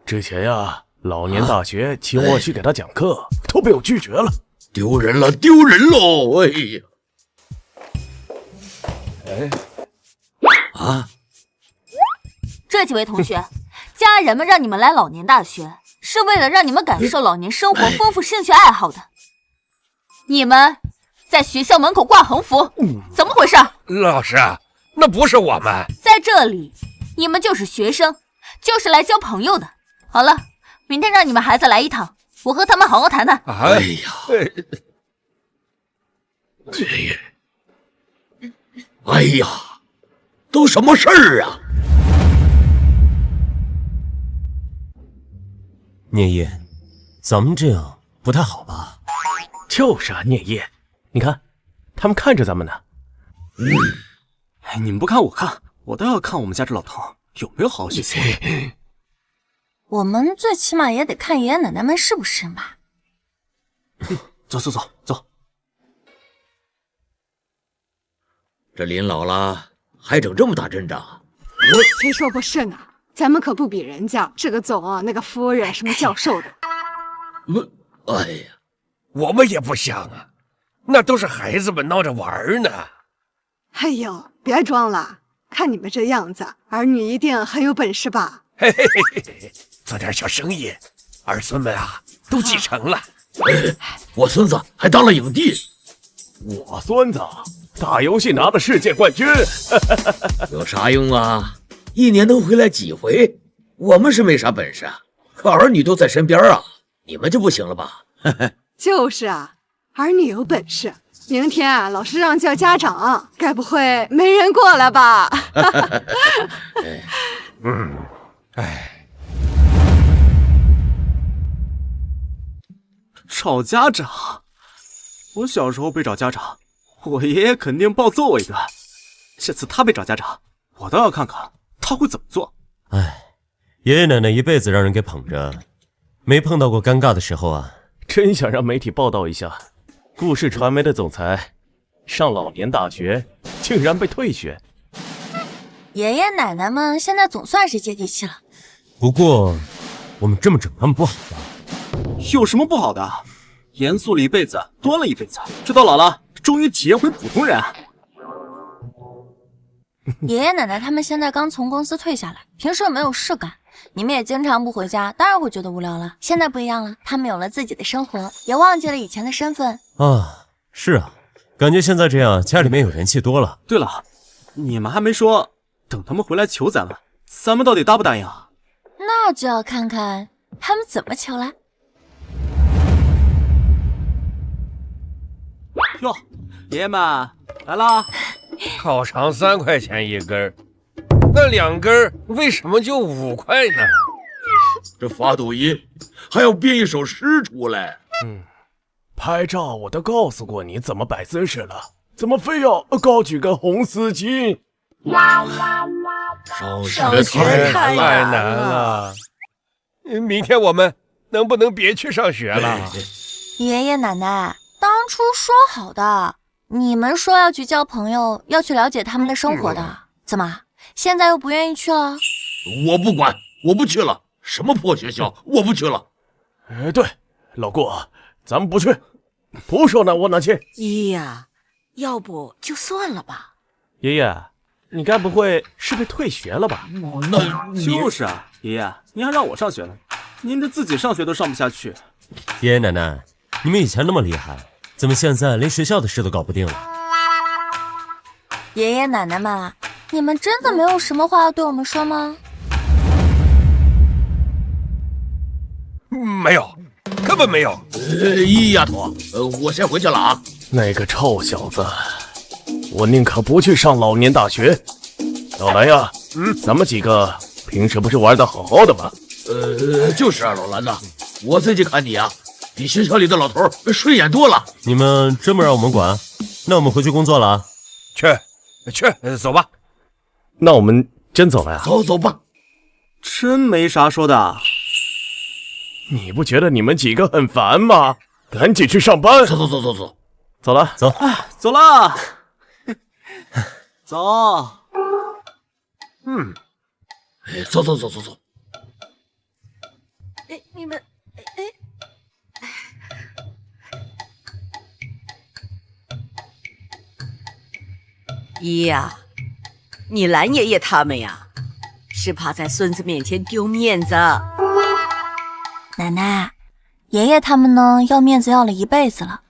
之前呀，老年大学请我去给他讲课，都被我拒绝了，丢人了，丢人喽！哎呀，啊！这几位同学，家人们让你们来老年大学，是为了让你们感受老年生活丰富兴趣爱好的。你们在学校门口挂横幅，怎么回事？老师，那不是我们，在这里，你们就是学生，就是来交朋友的。好了，明天让你们孩子来一趟，我和他们好好谈谈。哎呀，哎呀，都什么事儿啊？聂烨，咱们这样不太好吧？就是啊，聂烨，你看，他们看着咱们呢。你们不看我看，我倒要看我们家这老头有没有好好学习。我们最起码也得看爷爷奶奶们是不是吧？走走走走。这临老了还整这么大阵仗？谁说不是呢？咱们可不比人家这个总啊，那个夫人，什么教授的。哎呀，我们也不像啊，那都是孩子们闹着玩呢。哎呦，别装了，看你们这样子，儿女一定很有本事吧？嘿嘿嘿嘿，做点小生意，儿孙们啊都继承了。我孙子还当了影帝，我孙子打游戏拿了世界冠军，有啥用啊？一年能回来几回？我们是没啥本事啊，可儿女都在身边啊，你们就不行了吧？就是啊，儿女有本事。明天啊，老师让叫家长，该不会没人过来吧？找家长？我小时候被找家长，我爷爷肯定暴揍我一顿。这次他被找家长，我倒要看看他会怎么做。爷爷奶奶一辈子让人给捧着，没碰到过尴尬的时候啊。真想让媒体报道一下，顾氏传媒的总裁上老年大学竟然被退学。爷爷奶奶们现在总算是接地气了。不过，我们这么整他们不好吧？有什么不好的？严肃了一辈子，端了一辈子，这到老了，终于体验回普通人。爷爷奶奶他们现在刚从公司退下来，平时又没有事干，你们也经常不回家，当然会觉得无聊了。现在不一样了，他们有了自己的生活，也忘记了以前的身份啊。是啊，感觉现在这样，家里面有人气多了。对了，你们还没说，等他们回来求咱们，咱们到底答不答应啊？那就要看看他们怎么求了。哟，爷爷们来啦！烤肠3块钱一根，那2根为什么就5块呢？这发抖音还要编一首诗出来。拍照我都告诉过你怎么摆姿势了，怎么非要高举个红丝巾？上学太难了。明天我们能不能别去上学了？爷爷奶奶当初说好的，你们说要去交朋友，要去了解他们的生活的，怎么现在又不愿意去了？我不管，我不去了。什么破学校，我不去了。对，老顾，咱们不去，不说哪我哪去。姨呀，要不就算了吧。爷爷，你该不会是被退学了吧？那就是啊，爷爷，您还让我上学呢，您这自己上学都上不下去。爷爷奶奶，你们以前那么厉害，怎么现在连学校的事都搞不定了？爷爷奶奶们，你们真的没有什么话要对我们说吗？没有，根本没有。一丫头，我先回去了啊。那个臭小子，我宁可不去上老年大学。老蓝呀，咱们几个平时不是玩得好好的吗？就是啊，老蓝呐，我最近看你啊，比学校里的老头顺眼多了。你们真不让我们管？那我们回去工作了啊。去，走吧。那我们真走了呀？走吧。真没啥说的。你不觉得你们几个很烦吗？赶紧去上班。走，走了，走，走了，走。走。哎，你们，姨呀，你拦爷爷他们呀，是怕在孙子面前丢面子。奶奶，爷爷他们呢，要面子要了一辈子了。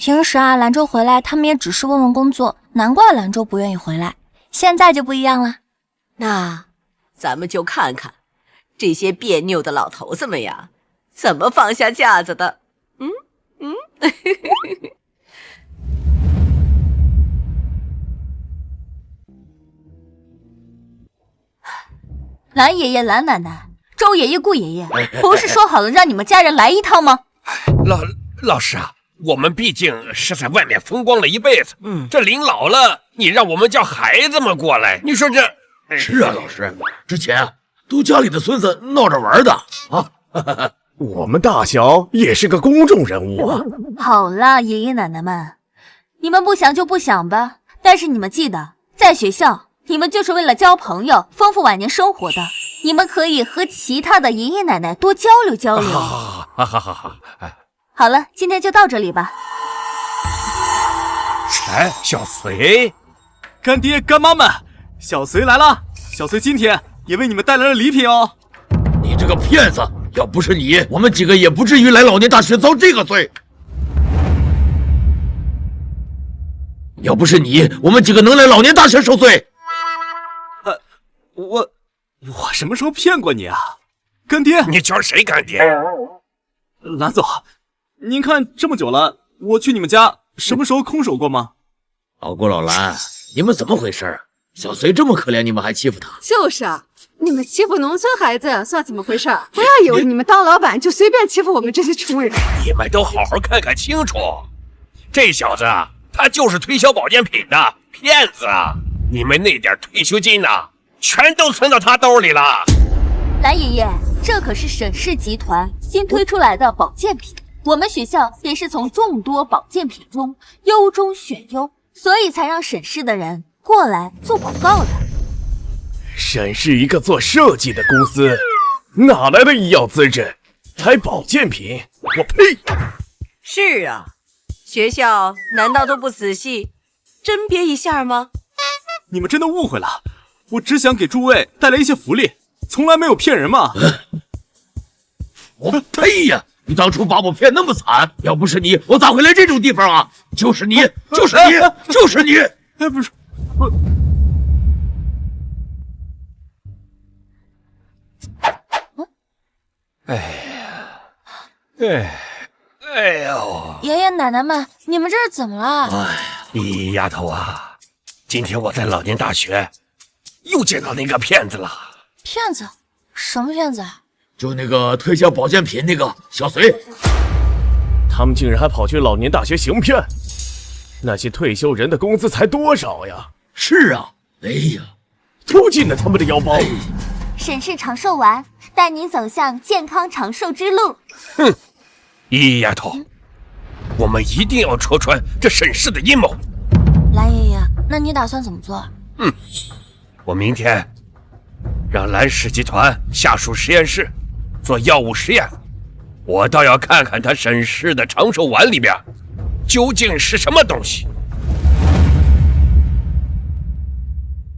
平时啊，兰州回来，他们也只是问问工作，难怪兰州不愿意回来。现在就不一样了。那咱们就看看这些别扭的老头子们呀，怎么放下架子的。兰爷爷、兰奶奶、周爷爷、顾爷爷，不是说好了让你们家人来一趟吗？老师啊，我们毕竟是在外面风光了一辈子，这临老了，你让我们叫孩子们过来，你说这……是啊，老师，之前都家里的孙子闹着玩的啊。我们大小也是个公众人物啊。好啦，爷爷奶奶们，你们不想就不想吧。但是你们记得，在学校，你们就是为了交朋友、丰富晚年生活的。你们可以和其他的爷爷奶奶多交流交流。好。好了，今天就到这里吧。哎，小隋，干爹干妈们，小隋来了。小隋今天也为你们带来了礼品哦。你这个骗子！要不是你，我们几个也不至于来老年大学遭这个罪。要不是你，我们几个能来老年大学受罪？我什么时候骗过你啊，干爹？你叫谁干爹？兰总，您看这么久了，我去你们家什么时候空手过吗？老郭老兰，你们怎么回事啊？小隋这么可怜，你们还欺负他？就是啊，你们欺负农村孩子算怎么回事？不要以为你们当老板就随便欺负我们这些穷人。你们都好好看看清楚，这小子他就是推销保健品的骗子啊！你们那点退休金全都存到他兜里了。蓝爷爷，这可是沈氏集团新推出来的保健品，我们学校也是从众多保健品中优中选优，所以才让沈氏的人过来做广告的。沈氏一个做设计的公司，哪来的医药资质？开保健品？我呸！是啊，学校难道都不仔细甄别一下吗？你们真的误会了，我只想给诸位带来一些福利，从来没有骗人嘛。我呸呀！你当初把我骗那么惨，要不是你，我咋会来这种地方啊？就是你，就是你，就是你！哎，不是。哎呦！爷爷奶奶们，你们这是怎么了？你丫头啊，今天我在老年大学又见到那个骗子了。骗子？什么骗子啊？就那个推销保健品那个小隋，他们竟然还跑去老年大学行骗，那些退休人的工资才多少呀？是啊，哎呀，偷进了他们的腰包。沈氏长寿丸，带你走向健康长寿之路。哼，一丫头，我们一定要戳穿这沈氏的阴谋。蓝爷爷，那你打算怎么做？我明天让蓝氏集团下属实验室做药物实验，我倒要看看他沈氏的长寿丸里边究竟是什么东西。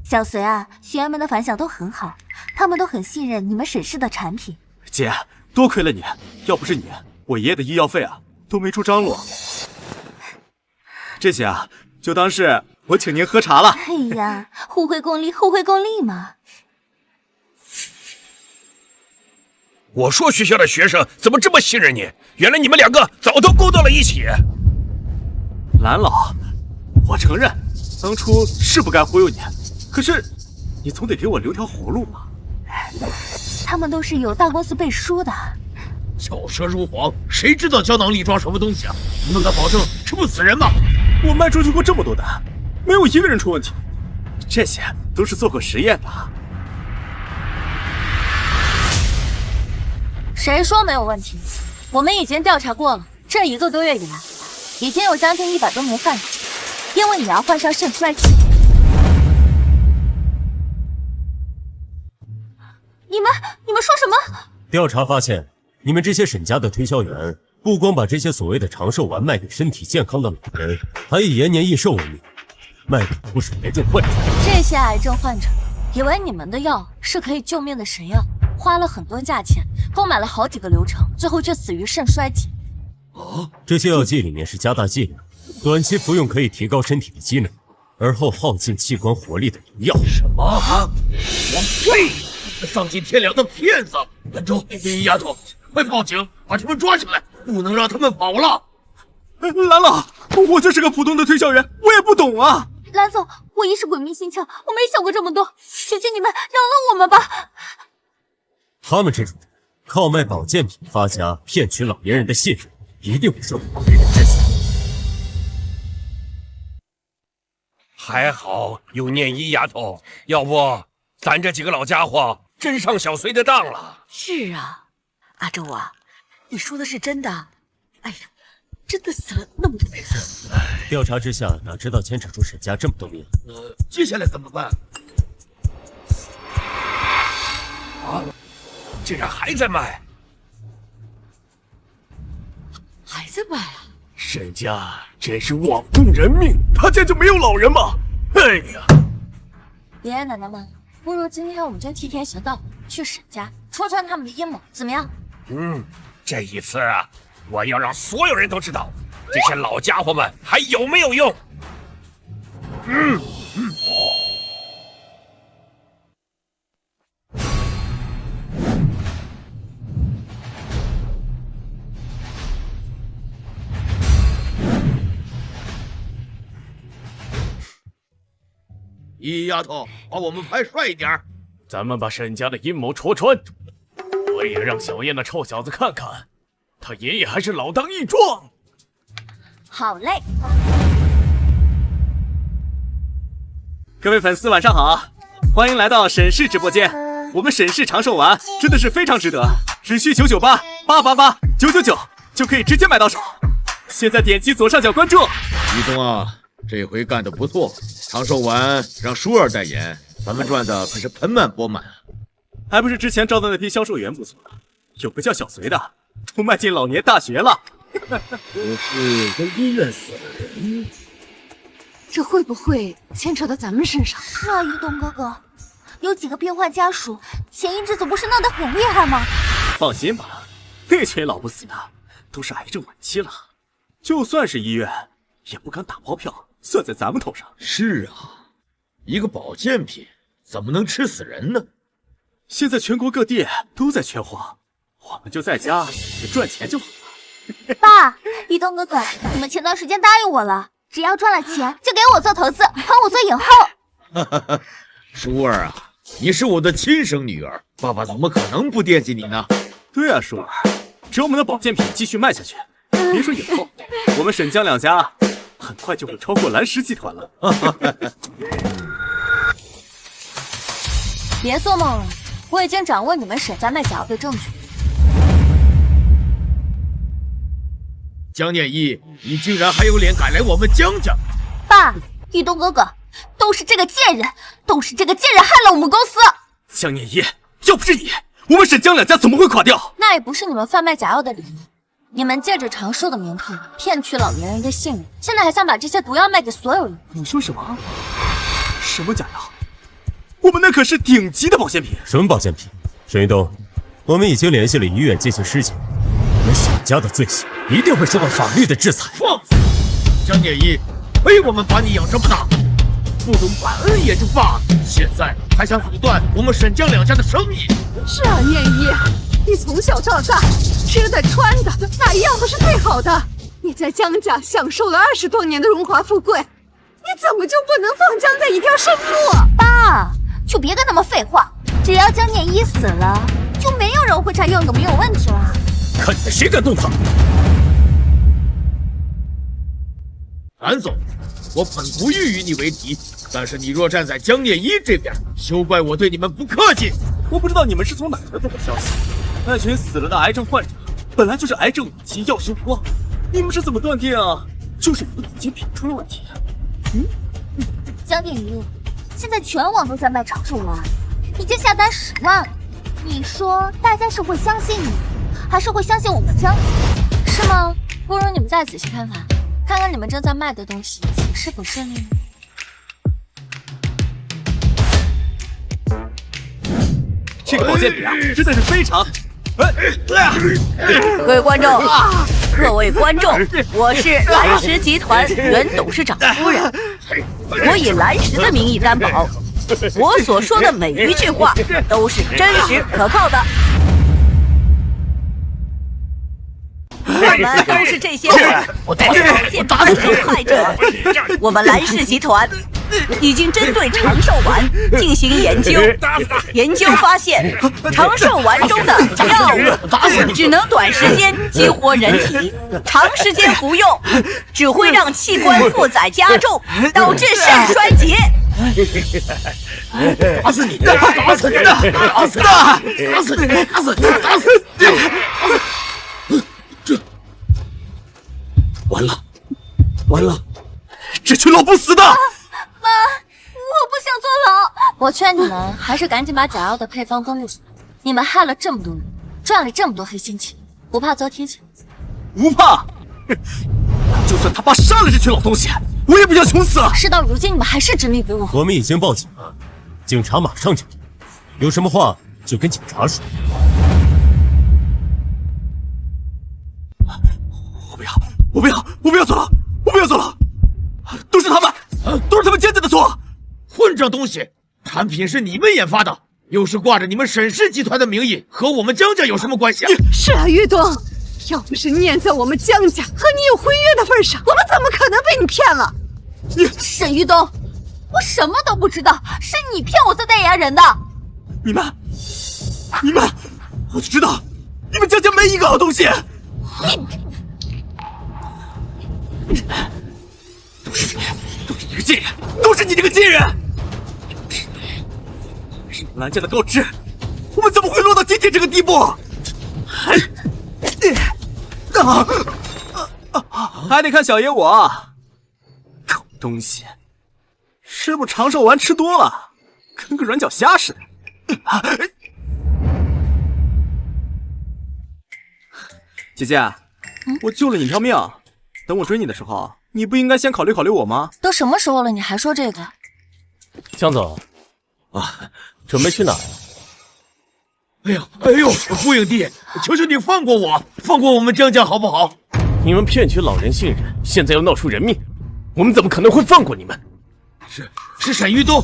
小隋啊，学员们的反响都很好，他们都很信任你们沈氏的产品。姐，多亏了你，要不是你，我爷爷的医药费都没处张罗。这些就当是我请您喝茶了。哎呀，互惠共利，互惠共利嘛。我说学校的学生怎么这么信任你？原来你们两个早都勾到了一起。蓝老，我承认当初是不该忽悠你，可是你总得给我留条活路吧。他们都是有大公司背书的。巧舌如簧，谁知道胶囊力装什么东西啊？你们敢保证吃不死人吗？我卖出去过这么多单，没有一个人出问题，这些都是做过实验的。谁说没有问题？我们已经调查过了，这1个多月以来，已经有将近100多名患者因为你而患上肾衰竭。你们说什么？调查发现，你们这些沈家的推销员，不光把这些所谓的长寿丸卖给身体健康的老人，还以延年益寿为名，卖给不少癌症患者。这些癌症患者以为你们的药是可以救命的神药，花了很多价钱购买了好几个流程，最后却死于肾衰竭。这些药剂里面是加大剂量，短期服用可以提高身体的机能，而后耗尽器官活力的毒药。什么？王呸！丧尽天良的骗子！兰州，林丫头，快报警，把他们抓起来，不能让他们跑了。兰老，我就是个普通的推销员，我也不懂啊。兰总，我一时鬼迷心窍，我没想过这么多，求求你们饶了我们吧。他们这种人靠卖保健品发家，骗取老年人的信任，一定会受到法律的制裁。还好有念一丫头，要不咱这几个老家伙真上小隋的当了。是啊，阿周啊，你说的是真的？哎呀，真的死了那么多人。调查之下，哪知道牵扯出沈家这么多命？接下来怎么办？啊，竟然还在卖！还在卖啊！沈家真是枉用人命，他家就没有老人吗？哎呀！爷爷奶奶们，不如今天我们就替天行道，去沈家戳穿他们的阴谋，怎么样？这一次啊，我要让所有人都知道，这些老家伙们还有没有用。一丫头，把我们拍帅一点。咱们把沈家的阴谋戳穿，我也让小燕那臭小子看看，他爷爷还是老当益壮。好嘞。各位粉丝晚上好，欢迎来到沈氏直播间。我们沈氏长寿丸真的是非常值得，只需998、888、999就可以直接买到手。现在点击左上角关注。一东啊，这回干得不错，长寿丸让舒儿代言，咱们赚的可是盆满钵满。还不是之前招的那批销售员不错，有个叫小隋的，都迈进老年大学了。不是在医院死的人，这会不会牵扯到咱们身上？是啊，一东哥哥，有几个病患家属前一阵子不是闹得很厉害吗？放心吧，那群老不死的都是癌症晚期了，就算是医院也不敢打包票算在咱们头上。是啊，一个保健品怎么能吃死人呢？现在全国各地都在缺货，我们就在家赚钱就好了。爸，一东哥哥，你们前段时间答应我了，只要赚了钱就给我做投资，帮我做影后。舒儿啊，你是我的亲生女儿，爸爸怎么可能不惦记你呢？对啊，舒儿，只要我们的保健品继续卖下去，别说影后，我们沈江两家很快就会超过蓝石集团了。别做梦了，我已经掌握你们沈家卖假药的证据。江念一，你竟然还有脸敢来我们江家！爸，一东哥哥，都是这个贱人，都是这个贱人害了我们公司。江念一，要不是你，我们沈江两家怎么会垮掉？那也不是你们贩卖假药的理由。你们借着长寿的名头骗取老年人的信任，现在还想把这些毒药卖给所有人。你说什么？什么假药？我们那可是顶级的保健品。什么保健品？沈玉东，我们已经联系了医院进行尸检，我们沈家的罪行一定会受到法律的制裁。放肆！江念一，亏我们把你养这么大，不懂感恩也就罢了，现在还想阻断我们沈江两家的生意。是啊，念一，你从小到大吃的穿的哪一样不是最好的？你在江家享受了20多年的荣华富贵，你怎么就不能放江家一条生路？爸，就别跟他们废话，只要江念一死了，就没有人会查药有没有问题了。看你们谁敢动他！韩总，我本不欲与你为敌，但是你若站在江念一这边，休怪我对你们不客气。我不知道你们是从哪儿得到的消息，那群死了的癌症患者本来就是癌症晚期要修光，你们是怎么断定啊？就是我的品出了问题。江电一，现在全网都在卖长寿丸，已经下单10万了。你说大家是会相信你，还是会相信我们江家？是吗？不如你们再仔细看看，看看你们正在卖的东西是否顺利呢？这个保健品啊，真的是非常……各位观众，我是蓝石集团原董事长夫人，我以蓝石的名义担保，我所说的每一句话都是真实可靠的。我们都是这些保健品受害者。我们蓝氏集团已经针对长寿丸进行研究，研究发现，长寿丸中的药物只能短时间激活人体，长时间服用只会让器官负载加重，导致肾衰竭。打死你！打死你！打死你！打死你！打死你！打死你！完了，这群老不死的！妈，我不想坐牢。我劝你们还是赶紧把假药的配方公布出来。你们害了这么多人，赚了这么多黑心钱，不怕遭天谴？不怕，就算他爸杀了这群老东西，我也不想穷死了。事到如今，你们还是执迷不悟。我们已经报警了，警察马上就来，有什么话就跟警察说。我不要走了！都是他们奸贼的错！混账东西！产品是你们研发的，又是挂着你们沈氏集团的名义，和我们江家有什么关系啊？是啊，玉东，要不是念在我们江家和你有婚约的份上，我们怎么可能被你骗了？沈玉东，我什么都不知道，是你骗我做代言人的。你们，我就知道你们江家没一个好东西。都是你个贱人！都是你这个贱人！是你蓝家的高知，我们怎么会落到今天这个地步？还得看小爷我。狗东西，是不是长寿丸吃多了，跟个软脚虾似的？姐姐，我救了你条命。等我追你的时候，你不应该先考虑考虑我吗？都什么时候了，你还说这个？江总，准备去哪儿？哎呦，顾影帝，求求你放过我，放过我们江家好不好？你们骗取老人信任，现在又闹出人命，我们怎么可能会放过你们？是沈玉东，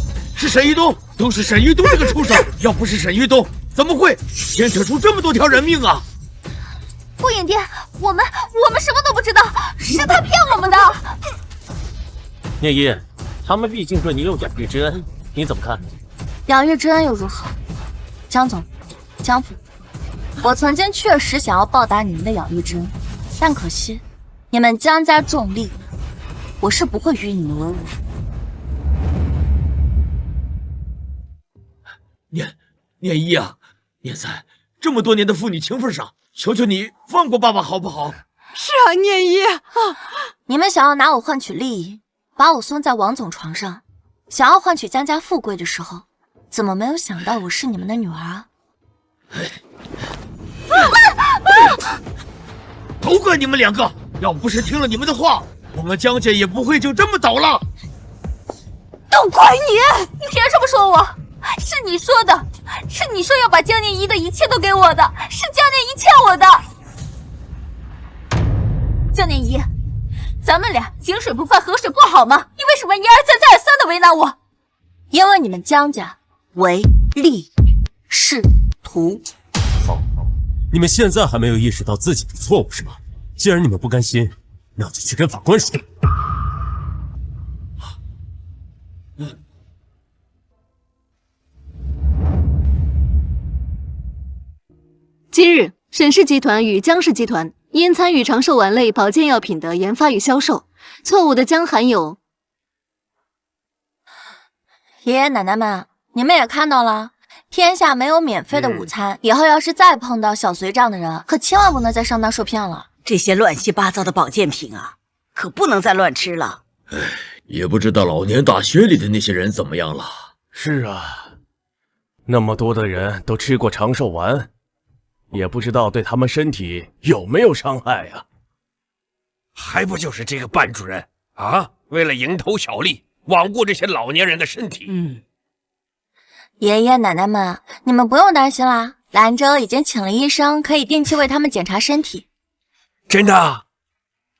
都是沈玉东这个畜生！要不是沈玉东，怎么会牵扯出这么多条人命啊？顾影帝，我们什么都不知道，是他骗我们的。聂一，他们毕竟对你有养育之恩，你怎么看？养育之恩又如何？江总，江府，我曾经确实想要报答你们的养育之恩，但可惜你们江家重利，我是不会与你们为伍。念一啊，念在这么多年的父女情分上，求求你放过爸爸好不好？是啊，念一你们想要拿我换取利益，把我送在王总床上，想要换取江家富贵的时候，怎么没有想到我是你们的女儿啊？都怪你们两个！要不是听了你们的话，我们江家也不会就这么倒了。都怪你！你凭什么说我？是你说的，是你说要把江念一的一切都给我的，是江念一欠我的。江念一，咱们俩井水不犯河水不好吗？你为什么一而再再而三的为难我？因为你们江家唯利是图。好，你们现在还没有意识到自己的错误是吗？既然你们不甘心，那就去跟法官说。今日，沈氏集团与江氏集团因参与长寿丸类保健药品的研发与销售，错误的将含有……爷爷奶奶们，你们也看到了，天下没有免费的午餐。以后要是再碰到小隋这样的人，可千万不能再上当受骗了。这些乱七八糟的保健品啊，可不能再乱吃了。也不知道老年大学里的那些人怎么样了。是啊，那么多的人都吃过长寿丸，也不知道对他们身体有没有伤害呀。还不就是这个班主任啊，为了蝇头小利，罔顾这些老年人的身体。爷爷奶奶们，你们不用担心啦，兰州已经请了医生，可以定期为他们检查身体。真的？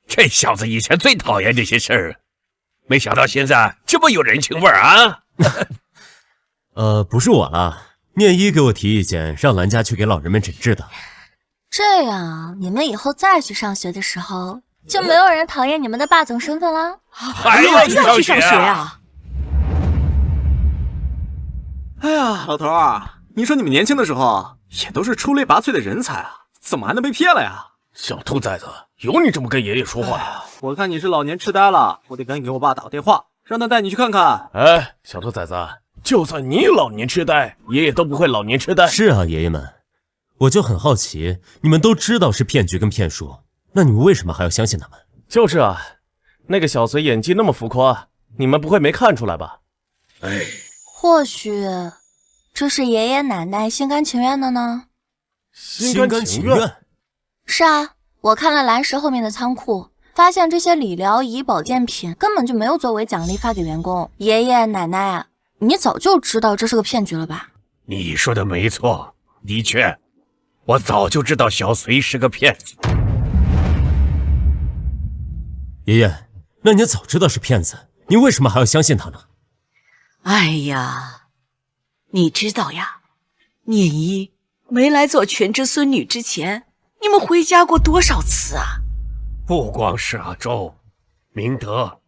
这小子以前最讨厌这些事儿，没想到现在这么有人情味儿啊！不是我啦，念一给我提意见，让兰家去给老人们诊治的。这样，你们以后再去上学的时候，就没有人讨厌你们的霸总身份啦。还要去上学啊？哎呀，老头啊，你说你们年轻的时候也都是出类拔萃的人才啊，怎么还能被骗了呀？小兔崽子，有你这么跟爷爷说话的？我看你是老年痴呆了，我得赶紧给我爸打个电话，让他带你去看看。哎，小兔崽子，就算你老年痴呆，爷爷都不会老年痴呆。是啊，爷爷们，我就很好奇，你们都知道是骗局跟骗术，那你们为什么还要相信他们？就是啊，那个小隋演技那么浮夸，你们不会没看出来吧？或许这是爷爷奶奶心甘情愿的呢。心甘情愿？是啊，我看了蓝石后面的仓库，发现这些理疗仪保健品根本就没有作为奖励发给员工。爷爷奶奶，你早就知道这是个骗局了吧？你说的没错，的确，我早就知道小隋是个骗子。爷爷，那你早知道是骗子，你为什么还要相信他呢？哎呀，你知道呀，念一没来做全职孙女之前，你们回家过多少次啊？不光是阿周、明德、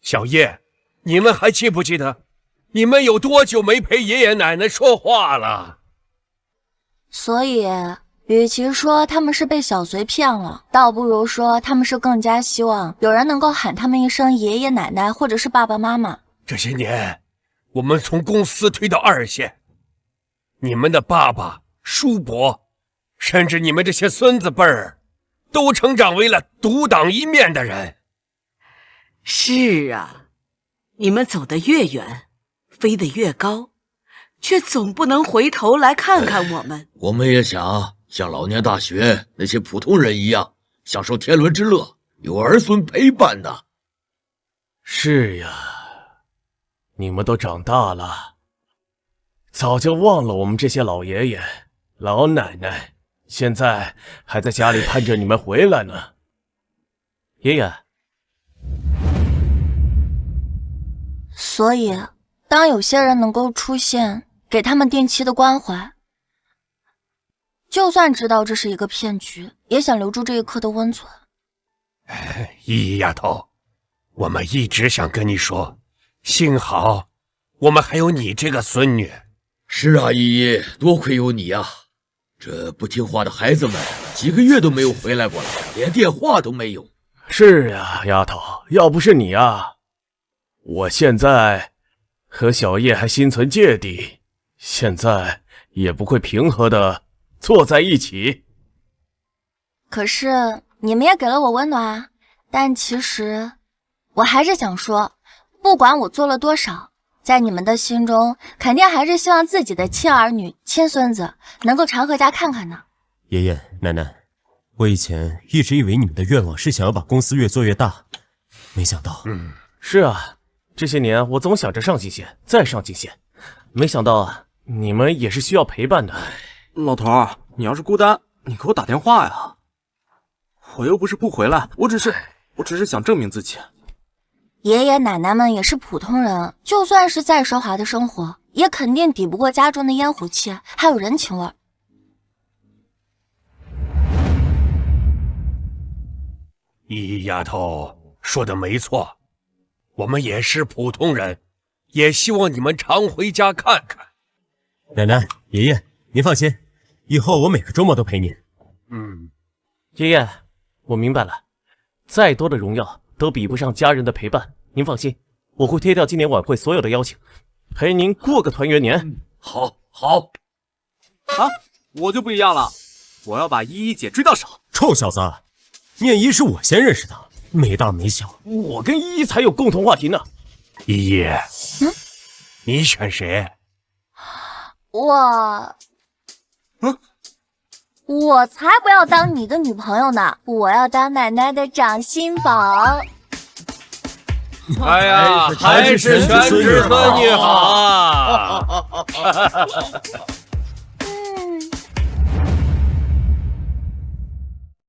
小叶，你们还记不记得，你们有多久没陪爷爷奶奶说话了？所以，与其说他们是被小隋骗了，倒不如说他们是更加希望有人能够喊他们一声爷爷奶奶，或者是爸爸妈妈。这些年，我们从公司推到2线，你们的爸爸、叔伯，甚至你们这些孙子辈儿，都成长为了独当一面的人。是啊，你们走得越远，飞得越高，却总不能回头来看看我们。我们也想像老年大学那些普通人一样，享受天伦之乐，有儿孙陪伴的。是呀，你们都长大了，早就忘了我们这些老爷爷、老奶奶，现在还在家里盼着你们回来呢。爷爷，所以，当有些人能够出现，给他们定期的关怀，就算知道这是一个骗局，也想留住这一刻的温存。依依丫头，我们一直想跟你说，幸好我们还有你这个孙女。是啊，依依，多亏有你啊！这不听话的孩子们几个月都没有回来过了，连电话都没有。是呀，丫头，要不是你啊，我现在和小叶还心存芥蒂，现在也不会平和的坐在一起。可是你们也给了我温暖啊，但其实我还是想说，不管我做了多少，在你们的心中肯定还是希望自己的亲儿女、亲孙子能够常回家看看呢。爷爷奶奶，我以前一直以为你们的愿望是想要把公司越做越大，没想到。是啊，这些年我总想着上进线，再上进线，没想到你们也是需要陪伴的。老头儿，你要是孤单，你给我打电话呀。我又不是不回来，我只是想证明自己。爷爷奶奶们也是普通人，就算是再奢华的生活，也肯定抵不过家中的烟火气，还有人情味。依依丫头说的没错，我们也是普通人，也希望你们常回家看看。奶奶、爷爷，您放心，以后我每个周末都陪您。爷爷，我明白了，再多的荣耀都比不上家人的陪伴。您放心，我会推掉今年晚会所有的邀请，陪您过个团圆年。好。啊，我就不一样了，我要把依依姐追到手。臭小子，念一是我先认识的，没大没小。我跟依依才有共同话题呢。依依，你选谁？我才不要当你的女朋友呢，我要当奶奶的掌心宝。哎呀，还是玄之孙女好啊！